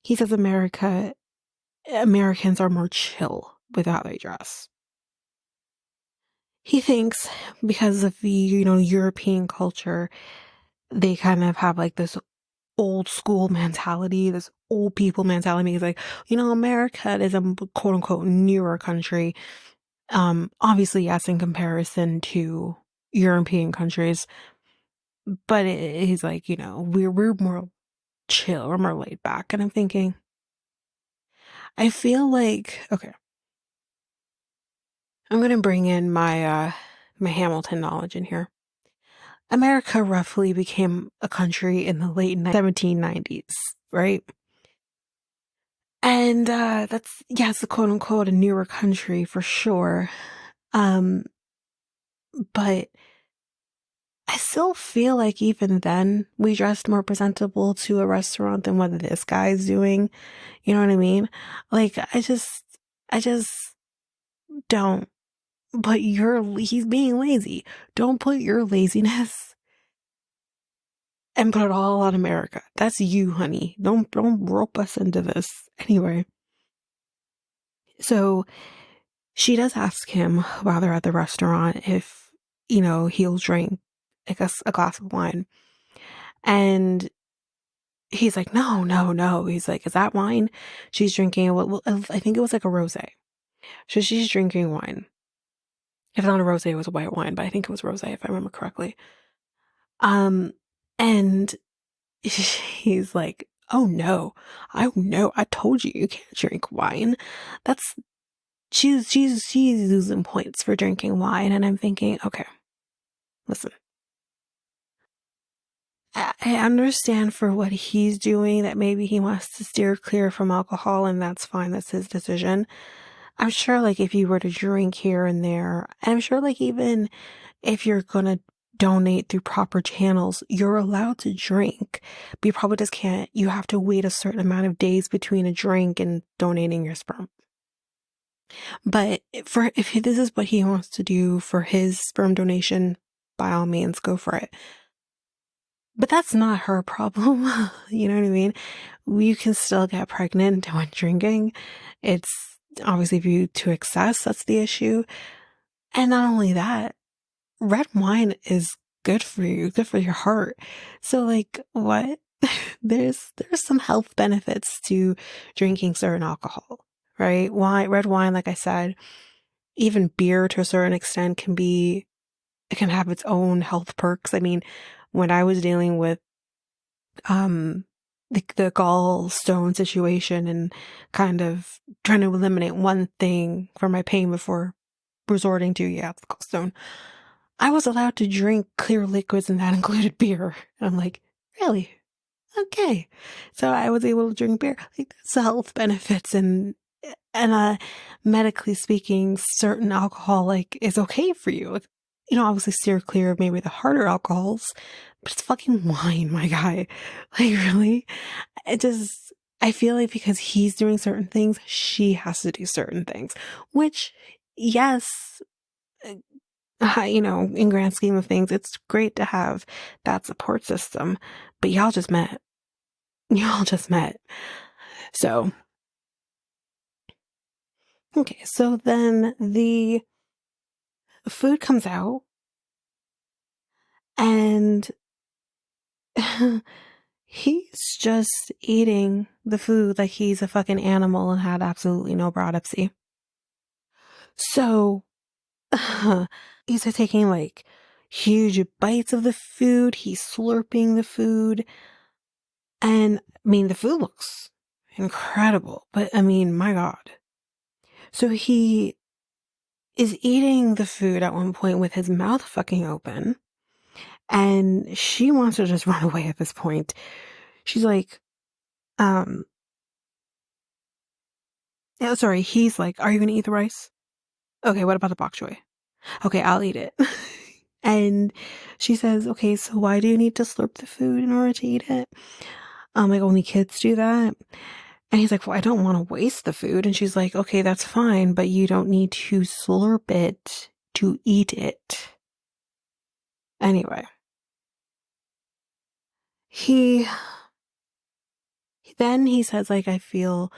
S1: he says Americans are more chill with how they dress. He thinks because of the, European culture, they kind of have like this old school mentality, this old people mentality. He's like, America is a quote unquote newer country. Obviously, yes, in comparison to European countries, but he's like, we're more chill, we're more laid back. And I'm thinking, I feel like, okay, I'm gonna bring in my Hamilton knowledge in here. America roughly became a country in the late 1790s, right? And that's, yes, quote unquote a newer country for sure. Um, but I still feel like even then we dressed more presentable to a restaurant than what this guy's doing. You know what I mean? Like, I just don't put he's being lazy. Don't put your laziness and put it all on America. That's you, honey. Don't rope us into this. Anyway, so she does ask him while they're at the restaurant if, he'll drink like a glass of wine. And he's like, no, no, no. He's like, is that wine? She's drinking, well, I think it was like a rosé. So she's drinking wine. If not a rosé, it was a white wine, but I think it was rosé if I remember correctly. And he's like, oh no, I told you can't drink wine. That's she's losing points for drinking wine, and I'm thinking, okay, listen, I understand for what he's doing that maybe he wants to steer clear from alcohol, and that's fine. That's his decision. I'm sure, like, if you were to drink here and there, and I'm sure, like, even if you're gonna donate through proper channels, you're allowed to drink. But you probably just can't, you have to wait a certain amount of days between a drink and donating your sperm. But if this is what he wants to do for his sperm donation, by all means, go for it. But that's not her problem. You know what I mean? You can still get pregnant when drinking. It's obviously viewed to excess. That's the issue. And not only that, red wine is good for you, good for your heart. So like, what? There's some health benefits to drinking certain alcohol, right? Red wine, like I said, even beer to a certain extent it can have its own health perks. I mean, when I was dealing with the gallstone situation and kind of trying to eliminate one thing for my pain before resorting to, the gallstone, I was allowed to drink clear liquids, and that included beer. And I'm like, really? Okay. So I was able to drink beer. Like, that's the health benefits, and medically speaking, certain alcohol like is okay for you. Obviously steer clear of maybe the harder alcohols, but it's fucking wine, my guy. Like, really? I feel like because he's doing certain things, she has to do certain things, which, yes, in grand scheme of things, it's great to have that support system, but y'all just met. So, okay, so then the food comes out, and he's just eating the food like he's a fucking animal and had absolutely no autopsy. So he's taking like huge bites of the food. He's slurping the food. And I mean, the food looks incredible, but I mean, my God. So he is eating the food at one point with his mouth fucking open. And she wants to just run away at this point. She's like, yeah, sorry, he's like, are you gonna eat the rice? Okay, what about the bok choy? Okay, I'll eat it. And she says, okay, so why do you need to slurp the food in order to eat it? Like, only kids do that. And he's like, well, I don't want to waste the food. And she's like, okay, that's fine, but you don't need to slurp it to eat it. Anyway, he says, like, I feel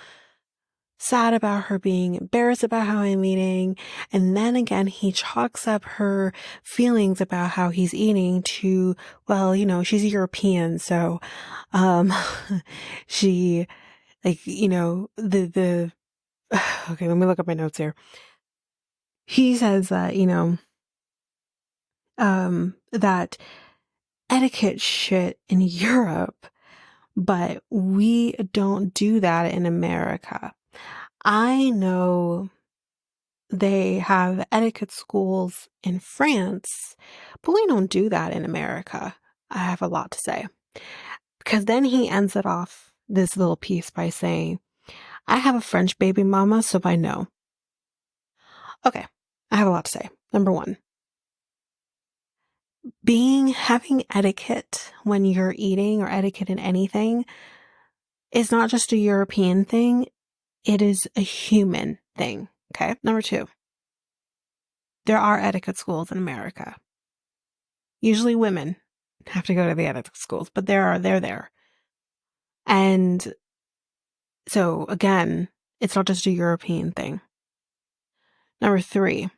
S1: sad about her being embarrassed about how I'm eating. And then again, he chalks up her feelings about how he's eating to, well, she's European. So, she, like, okay, let me look up my notes here. He says that, that etiquette shit in Europe, but we don't do that in America. I know they have etiquette schools in France, but we don't do that in America. I have a lot to say. Because then he ends it off, this little piece, by saying, I have a French baby mama, so I know. Okay, I have a lot to say. Number one, having etiquette when you're eating, or etiquette in anything, is not just a European thing, it is a human thing. Okay, number two, there are etiquette schools in America. Usually women have to go to the etiquette schools, but they're there. And so again, it's not just a European thing. Number three,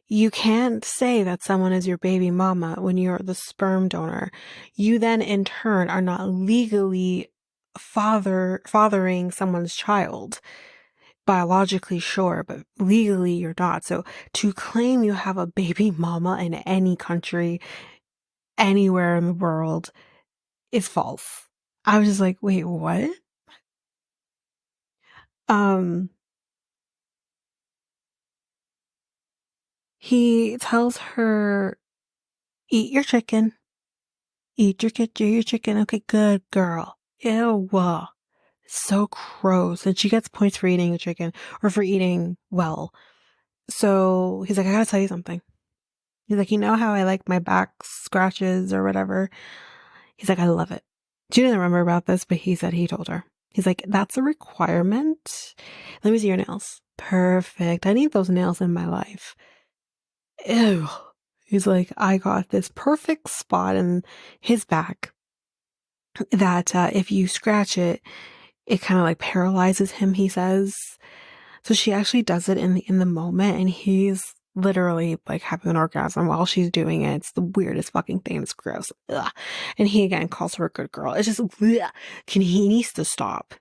S1: you can't say that someone is your baby mama when you're the sperm donor. You then in turn are not legally fathering someone's child. Biologically, sure, but legally you're not. So to claim you have a baby mama in any country, anywhere in the world, is false. I was just like, wait, what? He tells her, eat your chicken. Eat your chicken. Okay, good girl. Ew. So gross. And she gets points for eating the chicken, or for eating well. So he's like, I gotta tell you something. He's like, you know how I like my back scratches or whatever? He's like, I love it. She didn't remember about this, but he said he told her. He's like, that's a requirement. Let me see your nails. Perfect. I need those nails in my life. Ew. He's like, I got this perfect spot in his back that if you scratch it, it kind of like paralyzes him, he says. So she actually does it in the moment, and he's literally like having an orgasm while she's doing it. It's the weirdest fucking thing. It's gross. Ugh. And he again calls her a good girl. It's just, ugh. He needs to stop.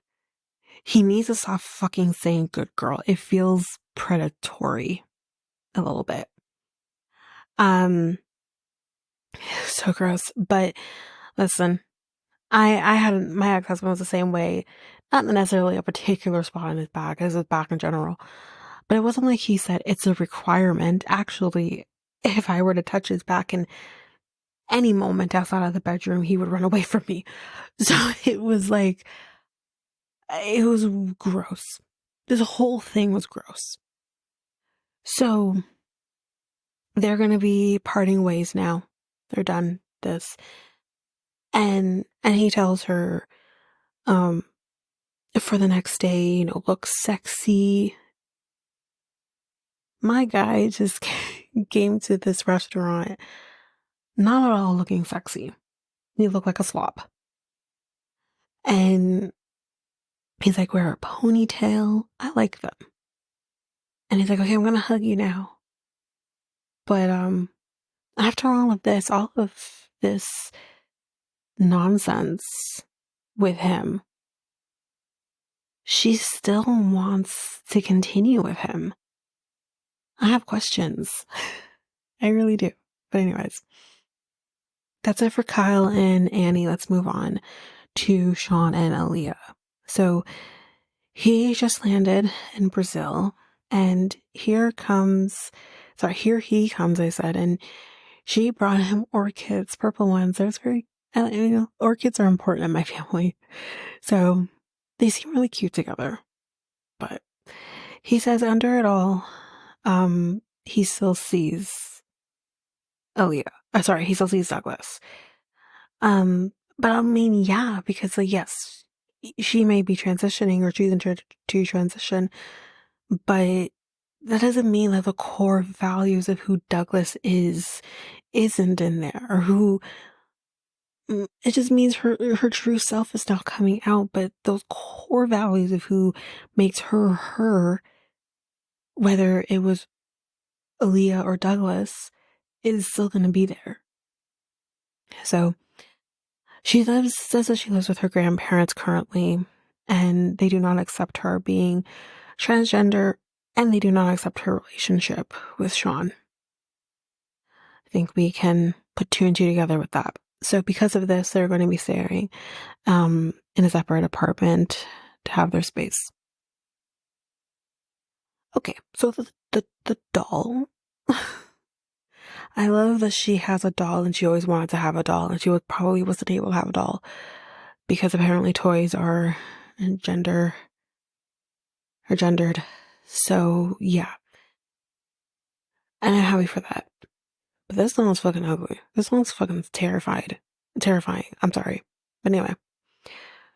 S1: He needs to stop fucking saying good girl. It feels predatory a little bit. So gross. But listen, I had, my ex-husband was the same way. Not necessarily a particular spot in his back, as his back in general. But it wasn't like he said it's a requirement. Actually, if I were to touch his back in any moment outside of the bedroom, he would run away from me. So it was like, it was gross. This whole thing was gross. So they're going to be parting ways now. They're done this. And he tells her, for the next day, look sexy. My guy just came to this restaurant not at all looking sexy. He looked like a slop. And he's like, wear a ponytail. I like them. And he's like, okay, I'm going to hug you now. But after all of this nonsense with him, she still wants to continue with him. I have questions. I really do. But anyways, that's it for Kyle and Annie. Let's move on to Shawn and Alliya. So he just landed in Brazil, and here he comes, I said, and she brought him orchids, purple ones. There's orchids are important in my family. So they seem really cute together. But he says under it all, he still sees Alliya. He still sees Douglas. But I mean, yeah, because yes, she may be transitioning or choosing to transition, but that doesn't mean that the core values of who Douglas isn't in there, or who it just means her true self is now coming out, but those core values of who makes her her, whether it was Alliya or Douglas, is still going to be there. So says that she lives with her grandparents currently, and they do not accept her being transgender, and they do not accept her relationship with Shawn. I think we can put two and two together with that. So because of this, they're going to be staying in a separate apartment to have their space. Okay, so the doll. I love that she has a doll, and she always wanted to have a doll, and she probably wasn't able to have a doll because apparently toys are gendered. So yeah, and I'm happy for that. But this one was fucking ugly. This one's fucking terrifying. I'm sorry, but anyway,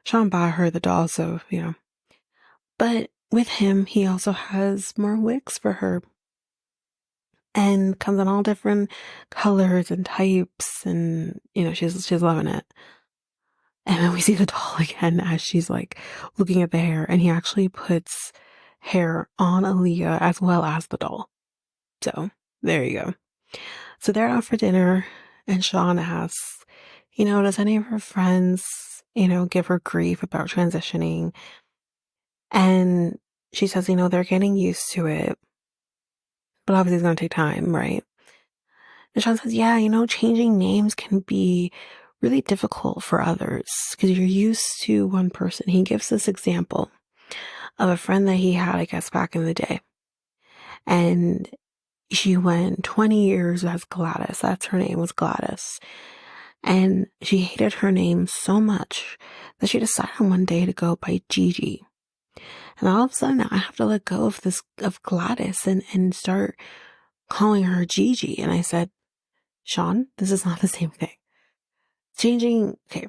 S1: Shawn bought her the doll, so But with him, he also has more wigs for her, and comes in all different colors and types, and she's loving it. And then we see the doll again as she's like looking at the hair, and he actually puts hair on Alliya as well as the doll. So there you go. So they're out for dinner, and Shawn asks, does any of her friends, give her grief about transitioning? And she says, they're getting used to it, but obviously it's going to take time, right? And Shawn says, yeah, changing names can be really difficult for others because you're used to one person. He gives this example of a friend that he had, I guess, back in the day. And she went 20 years as Gladys. That's her name, was Gladys. And she hated her name so much that she decided one day to go by Gigi. And all of a sudden, I have to let go of Gladys and start calling her Gigi. And I said, Shawn, this is not the same thing. Okay.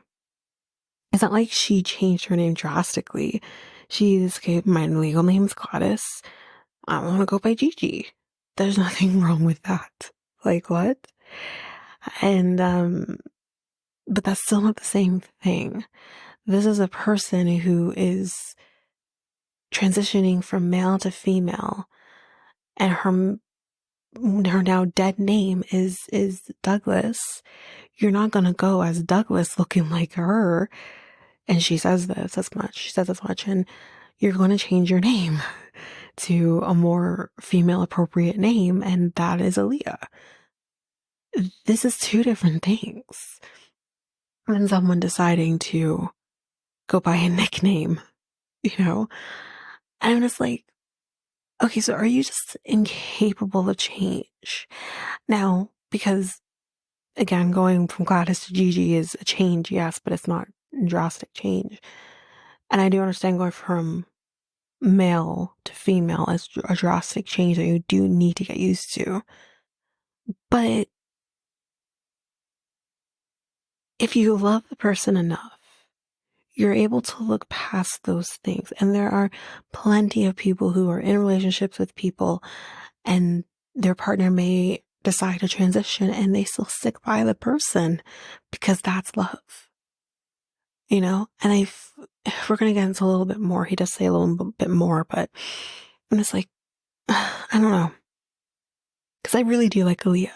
S1: It's not like she changed her name drastically. She's, okay, my legal name is Gladys. I want to go by Gigi. There's nothing wrong with that. Like, what? And, but that's still not the same thing. This is a person who is transitioning from male to female, and her now dead name is Douglas. You're not gonna go as Douglas looking like her. And she says this as much. She says as much, and you're going to change your name to a more female appropriate name, and that is Alliya. This is two different things than someone deciding to go by a nickname, And I'm just like, okay, so are you just incapable of change? Now, because again, going from Gladys to Gigi is a change, yes, but it's not a drastic change. And I do understand going from male to female as a drastic change that you do need to get used to. But if you love the person enough, you're able to look past those things. And there are plenty of people who are in relationships with people, and their partner may decide to transition, and they still stick by the person because that's love. And if we're going to get into a little bit more, he does say a little bit more, but I'm just like, I don't know. Because I really do like Alliya.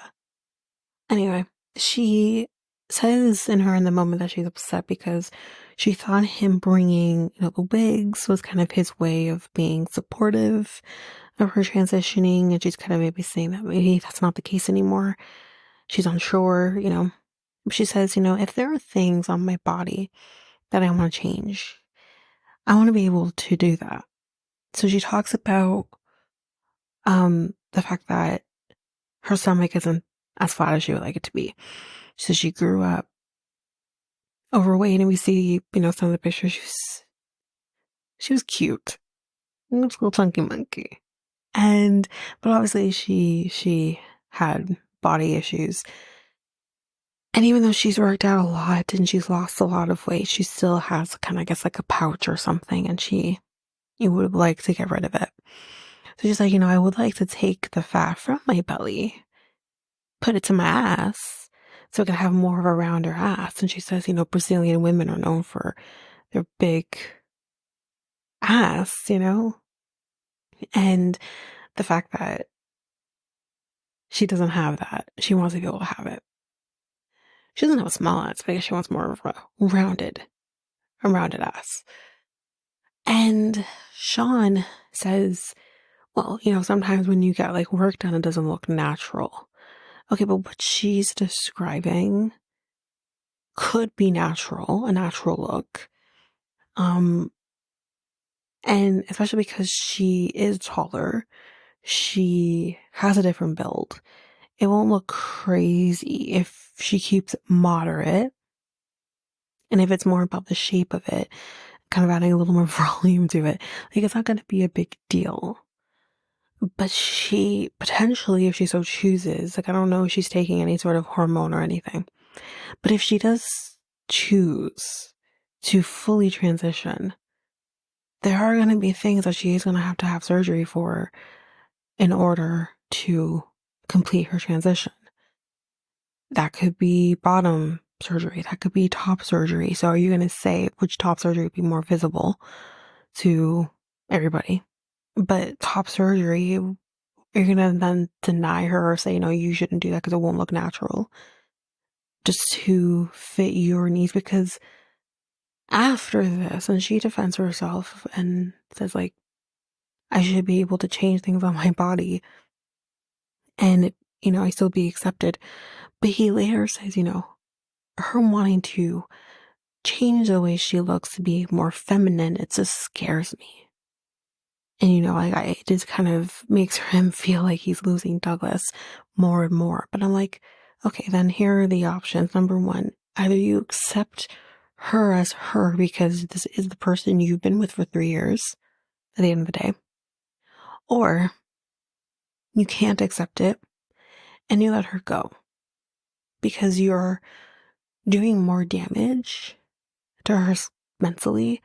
S1: Anyway, she says in the moment that she's upset because she thought him bringing, the wigs was kind of his way of being supportive of her transitioning. And she's kind of maybe saying that maybe that's not the case anymore. She's unsure, She says, if there are things on my body that I want to change, I want to be able to do that. So she talks about the fact that her stomach isn't as flat as she would like it to be. So she grew up overweight, and we see, some of the pictures. She was cute, a little chunky monkey, but obviously she had body issues. And even though she's worked out a lot and she's lost a lot of weight, she still has kind of, I guess, like a pouch or something, and you would like to get rid of it. So she's like, I would like to take the fat from my belly, put it to my ass so I can have more of a rounder ass. And she says, Brazilian women are known for their big ass. And the fact that she doesn't have that, she wants to be able to have it. She doesn't have a small ass, but I guess she wants more of a rounded ass. And Shawn says, well, sometimes when you get like work done, it doesn't look natural. Okay, but what she's describing could be natural, a natural look. And especially because she is taller, she has a different build. It won't look crazy if she keeps it moderate. And if it's more about the shape of it, kind of adding a little more volume to it, like it's not going to be a big deal. But she potentially, if she so chooses, like I don't know if she's taking any sort of hormone or anything, but if she does choose to fully transition, there are going to be things that she is going to have surgery for in order to complete her transition. That could be bottom surgery. That could be top surgery. So are you going to say which top surgery would be more visible to everybody? But top surgery, you're going to then deny her or say, no, you shouldn't do that because it won't look natural just to fit your needs. Because after this, and she defends herself and says, like, I should be able to change things on my body and, I still be accepted. But he later says, her wanting to change the way she looks to be more feminine, it just scares me. And, it just kind of makes him feel like he's losing Douglas more and more. But I'm like, okay, then here are the options. Number one, either you accept her as her because this is the person you've been with for 3 years at the end of the day, or you can't accept it and you let her go because you're doing more damage to her mentally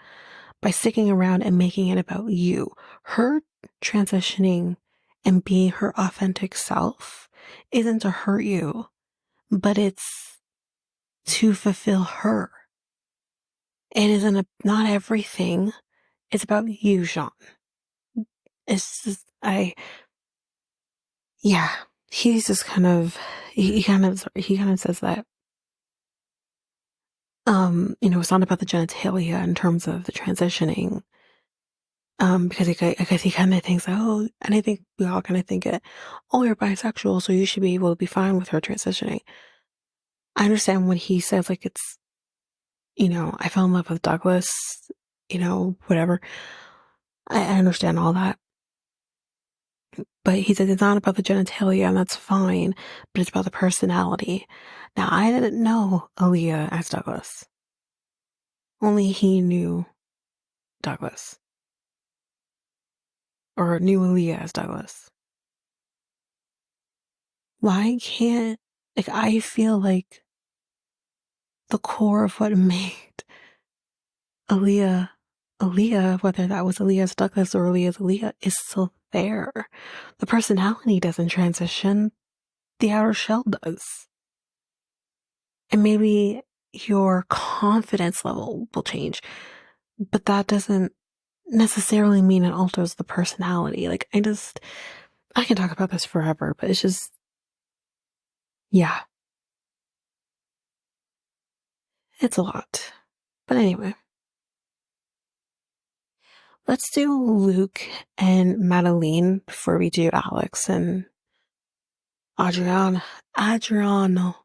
S1: by sticking around and making it about you. Her transitioning and being her authentic self isn't to hurt you, but it's to fulfill her. It isn't not everything is about you, Shawn. It's just, yeah, he's just kind of, he kind of says that, it's not about the genitalia in terms of the transitioning. Because I guess he kind of thinks, oh, and I think we all kind of think it, oh, you're bisexual, so you should be able to be fine with her transitioning. I understand when he says, like, it's, I fell in love with Douglas, whatever. I understand all that. But he said it's not about the genitalia, and that's fine, but it's about the personality. Now, I didn't know Alliya as Douglas. Only he knew Douglas. Or knew Alliya as Douglas. Why can't, like, I feel like the core of what made Alliya, whether that was Alliya's Douglas or Alliya's Alliya, is still there. The personality doesn't transition, the outer shell does. And maybe your confidence level will change, but that doesn't necessarily mean it alters the personality. Like, I can talk about this forever, but it's just, yeah, it's a lot. But anyway. Let's do Luke and Madeline before we do Alex and Adriano. Adriano.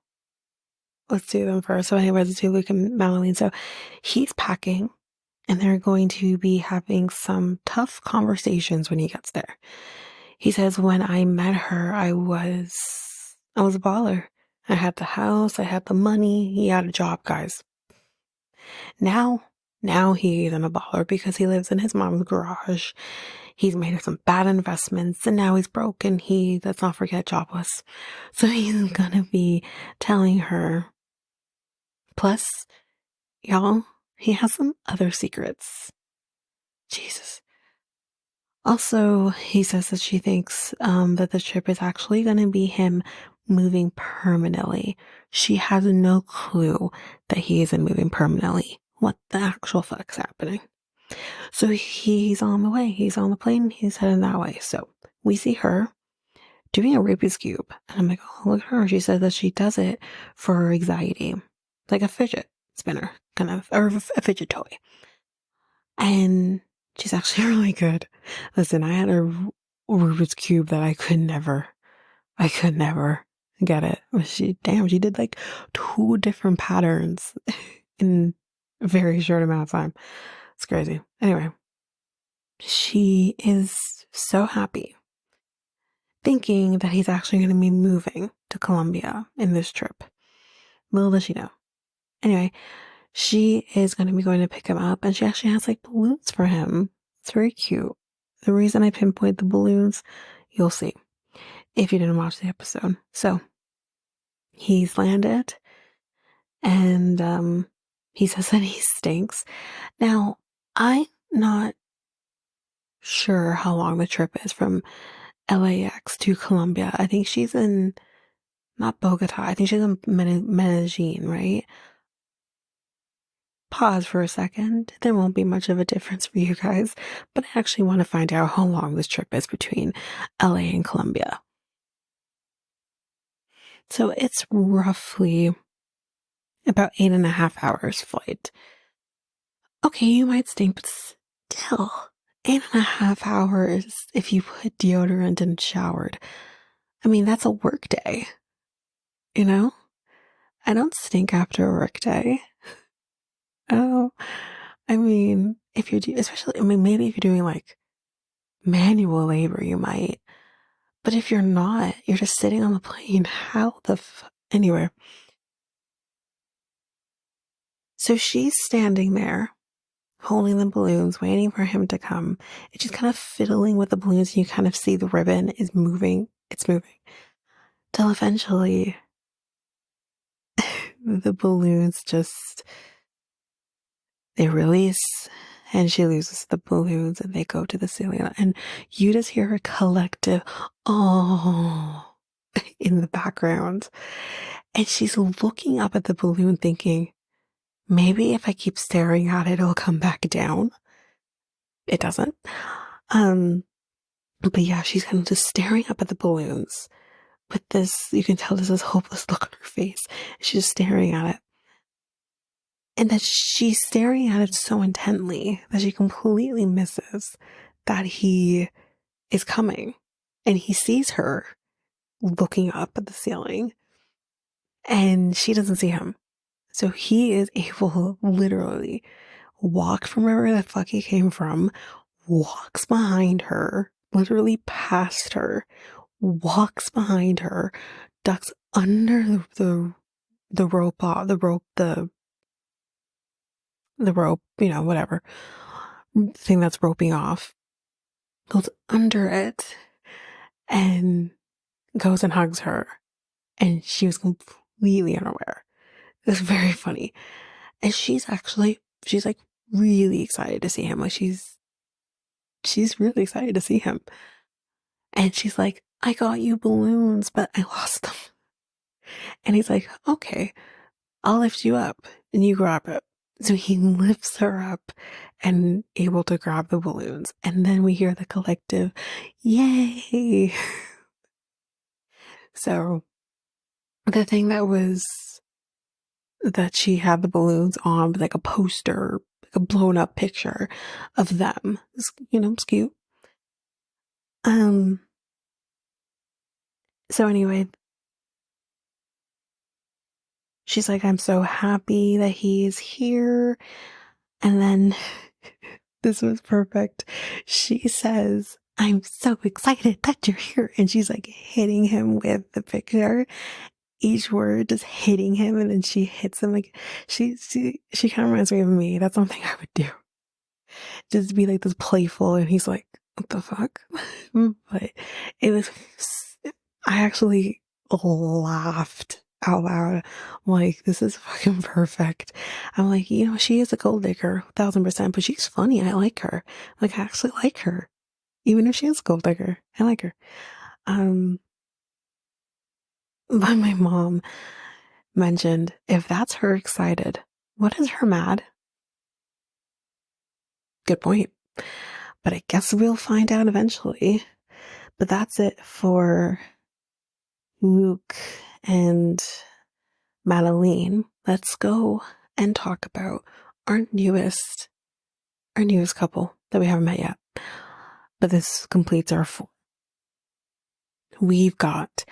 S1: Let's do them first. So anyways, let's do Luke and Madeline. So he's packing and they're going to be having some tough conversations when he gets there. He says, when I met her, I was a baller. I had the house, I had the money, he had a job, guys. Now he isn't a baller because he lives in his mom's garage. He's made some bad investments and now he's broke and let's not forget, jobless. So he's gonna be telling her. Plus, y'all, he has some other secrets. Jesus. Also, he says that she thinks that the trip is actually going to be him moving permanently. She has no clue that he isn't moving permanently. What the actual fuck's happening? So he's on the way. He's on the plane. He's heading that way. So we see her doing a Rubik's Cube. And I'm like, oh, look at her. She said that she does it for her anxiety. Like a fidget spinner, kind of, or a fidget toy. And she's actually really good. Listen, I had a Rubik's Cube that I could never get it. She did like 2 different patterns in a very short amount of time. It's crazy. Anyway, she is so happy, thinking that he's actually going to be moving to Colombia in this trip. Little does she know. Anyway, she is going to be going to pick him up, and she actually has like balloons for him. It's very cute. The reason I pinpoint the balloons, you'll see if you didn't watch the episode. So he's landed, and he says that he stinks. Now, I'm not sure how long the trip is from LAX to Colombia. I think she's in, not Bogota, I think she's in Medellin, right? Pause for a second. There won't be much of a difference for you guys, but I actually want to find out how long this trip is between LA and Colombia. So it's roughly about 8.5 hours flight. Okay, you might stink, but still, 8.5 hours if you put deodorant and showered. I mean, that's a work day. You know? I don't stink after a work day. Oh, I mean, if you're, especially, I mean, maybe if you're doing like manual labor, you might. But if you're not, you're just sitting on the plane. How the anyway. So she's standing there, holding the balloons, waiting for him to come. And she's kind of fiddling with the balloons, and you kind of see the ribbon is moving. It's moving. Till eventually, the balloons just, they release, and she loses the balloons, and they go to the ceiling, and you just hear a collective oh in the background, and she's looking up at the balloon thinking, maybe if I keep staring at it, it'll come back down. It doesn't. But yeah, she's kind of just staring up at the balloons with this, you can tell there's this hopeless look on her face. She's just staring at it. And that she's staring at it so intently that she completely misses that he is coming. And he sees her looking up at the ceiling. And she doesn't see him. So he is able to literally walk from wherever the fuck he came from, walks behind her, literally past her, walks behind her, ducks under the rope, the rope, you know, whatever thing that's roping off, goes under it and goes and hugs her. And she was completely unaware. It was very funny. And she's like really excited to see him. Like she's really excited to see him. And she's like, I got you balloons, but I lost them. And he's like, okay, I'll lift you up and you grab it. So he lifts her up and able to grab the balloons. And then we hear the collective, yay. So the thing that she had the balloons on, like a poster, like a blown up picture of them. You know, it's cute. So anyway, she's like, I'm so happy that he's here. And then this was perfect. She says, I'm so excited that you're here. And she's like hitting him with the picture. Each word just hitting him, and then she hits him like she kind of reminds me of me. That's something I would do. Just be like this playful, and he's like, what the fuck? But it was, I actually laughed out loud. I'm like, this is fucking perfect. I'm like, you know, she is a gold digger, 1000%, but she's funny. I like her. Like, I actually like her. even if she is a gold digger. I like her. Um, but my mom mentioned if that's her excited, what is her mad? Good point. But I guess we'll find out eventually. But that's it for Luke and Madeline. Let's go and talk about our newest couple that we haven't met yet. But this completes our four. We've got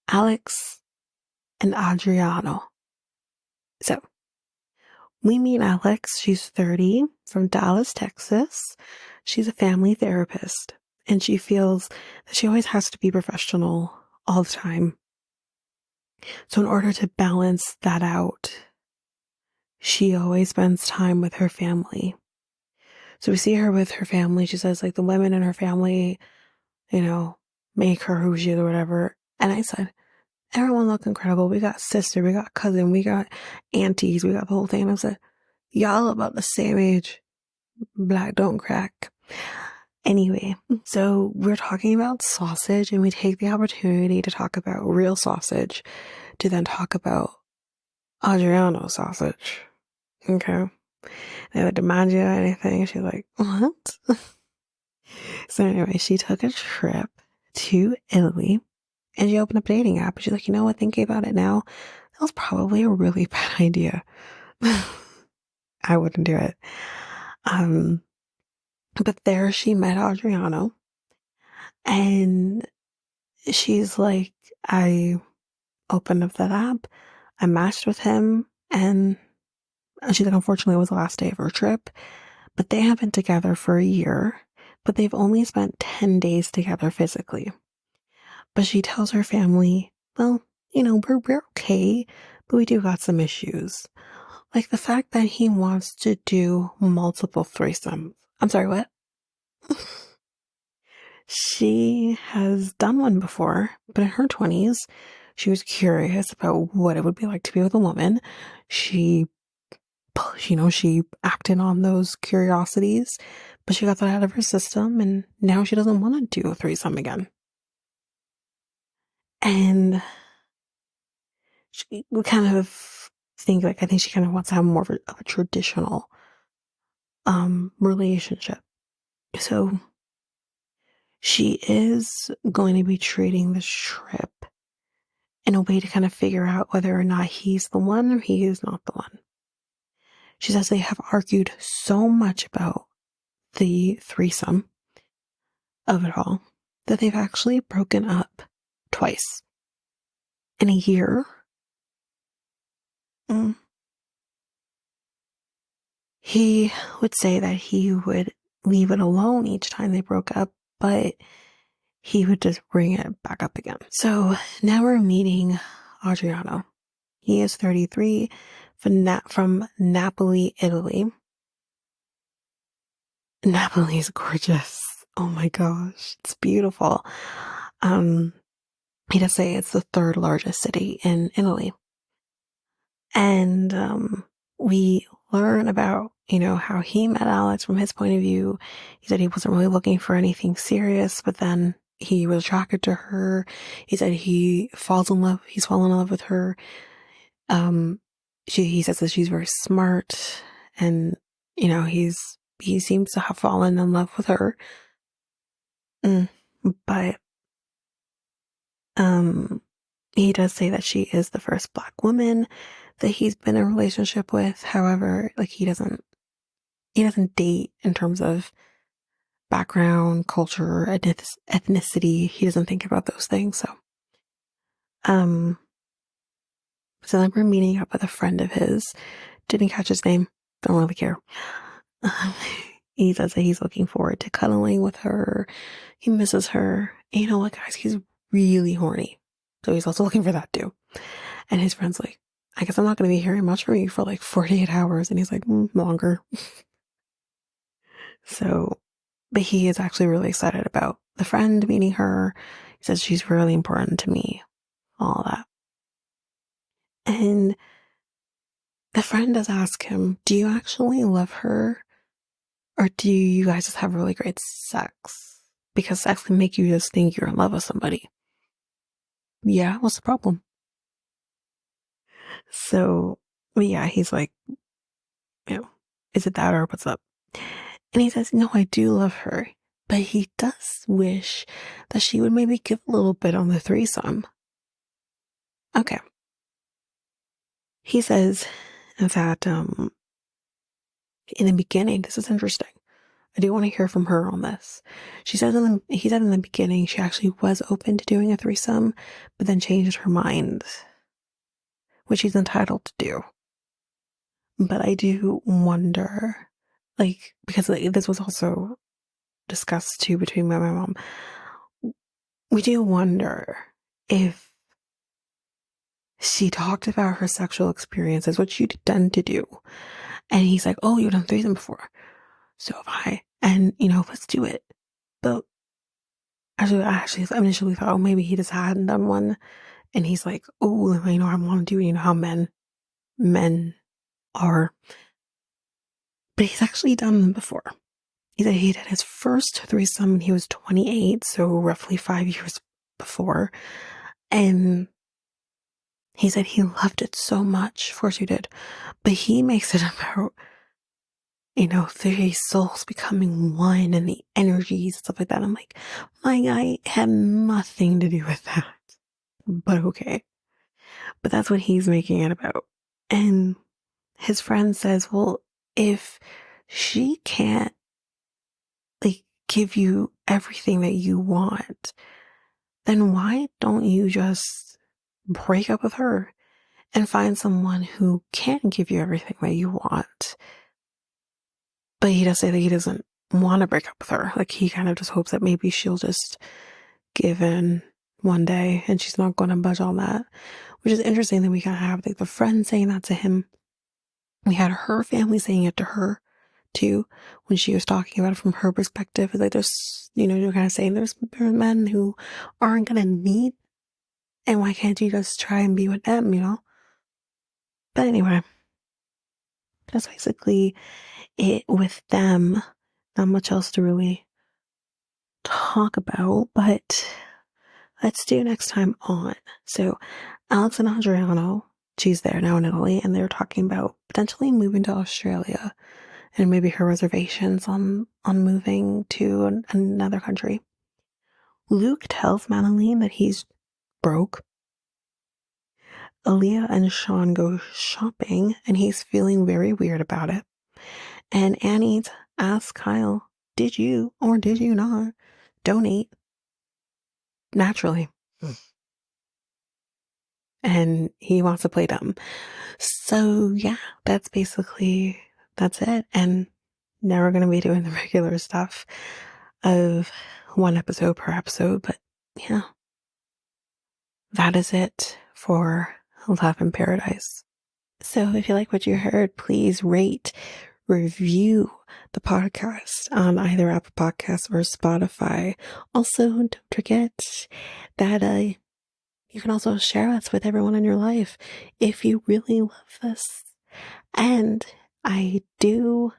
S1: Alex and Adriano. So we meet Alex. She's 30 from Dallas, Texas. She's a family therapist and she feels that she always has to be professional all the time. So in order to balance that out, she always spends time with her family. So we see her with her family. She says, like, the women in her family, make her who she is or whatever. And I said, everyone look incredible. We got sister, we got cousin, we got aunties, we got the whole thing. And I said, y'all about the same age. Black don't crack. Anyway, so we're talking about sausage and we take the opportunity to talk about real sausage to then talk about Adriano sausage. Okay. They would demand you anything. She's like, what? So anyway, she took a trip to Italy and she opened up a dating app. She's like, you know what? Thinking about it now, that was probably a really bad idea. I wouldn't do it. But there she met Adriano and she's like, I opened up that app, I matched with him, and she's like, unfortunately, it was the last day of her trip, but they have been together for a year, but they've only spent 10 days together physically. But she tells her family, well, we're okay, but we do got some issues. Like the fact that he wants to do multiple threesomes. I'm sorry, what? She has done one before, but in her 20s, she was curious about what it would be like to be with a woman. She acted on those curiosities, but she got that out of her system, and now she doesn't want to do a threesome again. And she kind of think, like, I think she kind of wants to have more of a traditional relationship. So she is going to be treating this trip in a way to kind of figure out whether or not he's the one or he is not the one. She says they have argued so much about the threesome of it all that they've actually broken up twice in a year. He would say that he would leave it alone each time they broke up, but he would just bring it back up again. So now we're meeting Adriano. He is 33 from Napoli, Italy. Napoli is gorgeous. Oh my gosh, it's beautiful. He does say it's the third largest city in Italy. And we learn about, how he met Alex from his point of view. He said he wasn't really looking for anything serious, but then he was attracted to her. He said he's fallen in love with her. He says that she's very smart and, he seems to have fallen in love with her. But, he does say that she is the first Black woman that he's been in a relationship with. However, like he doesn't date in terms of background, culture, ethnicity. He doesn't think about those things. So then we're meeting up with a friend of his. Didn't catch his name. Don't really care. He says that he's looking forward to cuddling with her. He misses her. And you know what, guys? He's really horny. So he's also looking for that too. And his friend's like, I guess I'm not going to be hearing much from you for like 48 hours. And he's like, longer. So, but he is actually really excited about the friend meeting her. He says she's really important to me. All that. And the friend does ask him, do you actually love her? Or do you guys just have really great sex? because sex can make you just think you're in love with somebody. Yeah, what's the problem? So, but yeah, he's like, is it that or what's up? And he says, no, I do love her, but he does wish that she would maybe give a little bit on the threesome. Okay. He says that in the beginning, this is interesting. I do want to hear from her on this. He said in the beginning she actually was open to doing a threesome, but then changed her mind, which she's entitled to do. But I do wonder, like, because this was also discussed too between me and my mom. We do wonder if she talked about her sexual experiences, what she'd done to do. And he's like, oh, you've done threesome before. So have I. And, let's do it. But I actually initially thought, oh, maybe he just hadn't done one. And he's like, oh, I want to do, how men are. But he's actually done them before. He said he did his first threesome when he was 28, so roughly 5 years before. And he said he loved it so much. Of course he did. But he makes it about, three souls becoming one and the energies, stuff like that. I'm like, my guy had nothing to do with that. But okay. But that's what he's making it about. And his friend says, well, if she can't, like, give you everything that you want, then why don't you just break up with her and find someone who can give you everything that you want? But he does say that he doesn't want to break up with her. Like, he kind of just hopes that maybe she'll just give in one day and she's not going to budge on that. Which is interesting that we kind of have like the friend saying that to him. We had her family saying it to her too when she was talking about it from her perspective. It's like there's, you're kind of saying there's men who aren't going to need, and why can't you just try and be with them, But anyway, that's basically it with them. Not much else to really talk about, but let's do next time on. So Alex and Adriano, she's there now in Italy, and they're talking about potentially moving to Australia and maybe her reservations on moving to another country. Luke tells Madeline that he's broke. Alliya and Shawn go shopping, and he's feeling very weird about it. And Annie asks Kyle, did you or did you not donate naturally? And he wants to play dumb. So yeah, that's it. And now we're going to be doing the regular stuff of one episode per episode. But yeah, that is it for Love in Paradise. So if you like what you heard, please rate, review the podcast on either Apple Podcasts or Spotify. Also, don't forget that you can also share us with everyone in your life if you really love this. And I do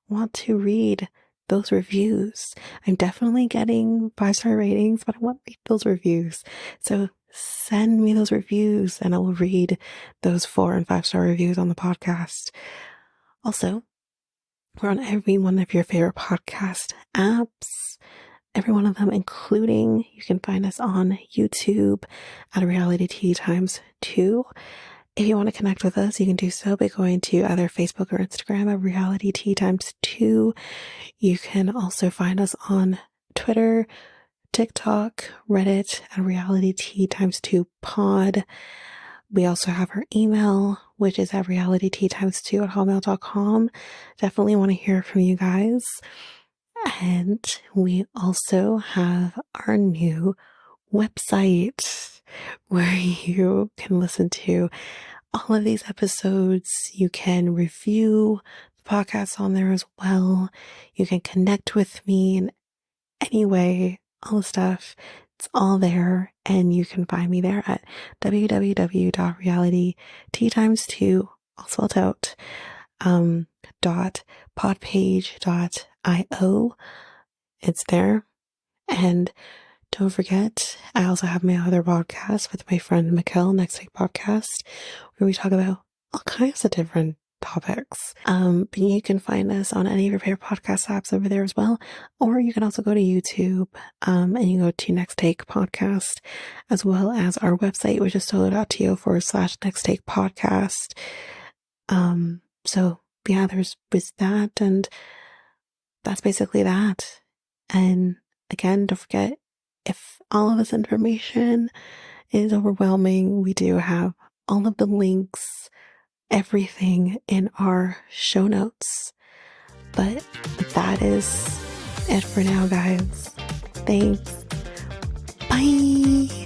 S1: want to read those reviews. I'm definitely getting 5-star ratings, but I want to read those reviews. So send me those reviews and I will read those 4 and 5-star reviews on the podcast. Also, we're on every one of your favorite podcast apps. Every one of them, including you can find us on YouTube at Reality Tea Times 2. If you want to connect with us, you can do so by going to either Facebook or Instagram at Reality Tea Times 2. You can also find us on Twitter, TikTok, Reddit at Reality Tea Times 2 Pod. We also have our email, which is at realityteatimes2 at hotmail.com. Definitely want to hear from you guys. And we also have our new website where you can listen to all of these episodes. You can review the podcast on there as well. You can connect with me in any way, all the stuff. It's all there, and you can find me there at www.realityteatimes2, all spelled out, .podpage.io. It's there. And don't forget, I also have my other podcast with my friend Mikkel, Next Take Podcast, where we talk about all kinds of different topics. But you can find us on any of your favorite podcast apps over there as well. Or you can also go to YouTube, and you go to Next Take Podcast, as well as our website, which is solo.to/Next Take Podcast. So yeah, there's that, and that's basically that. And again, don't forget, if all of this information is overwhelming, we do have all of the links, everything in our show notes. But that is it for now, guys. Thanks. Bye.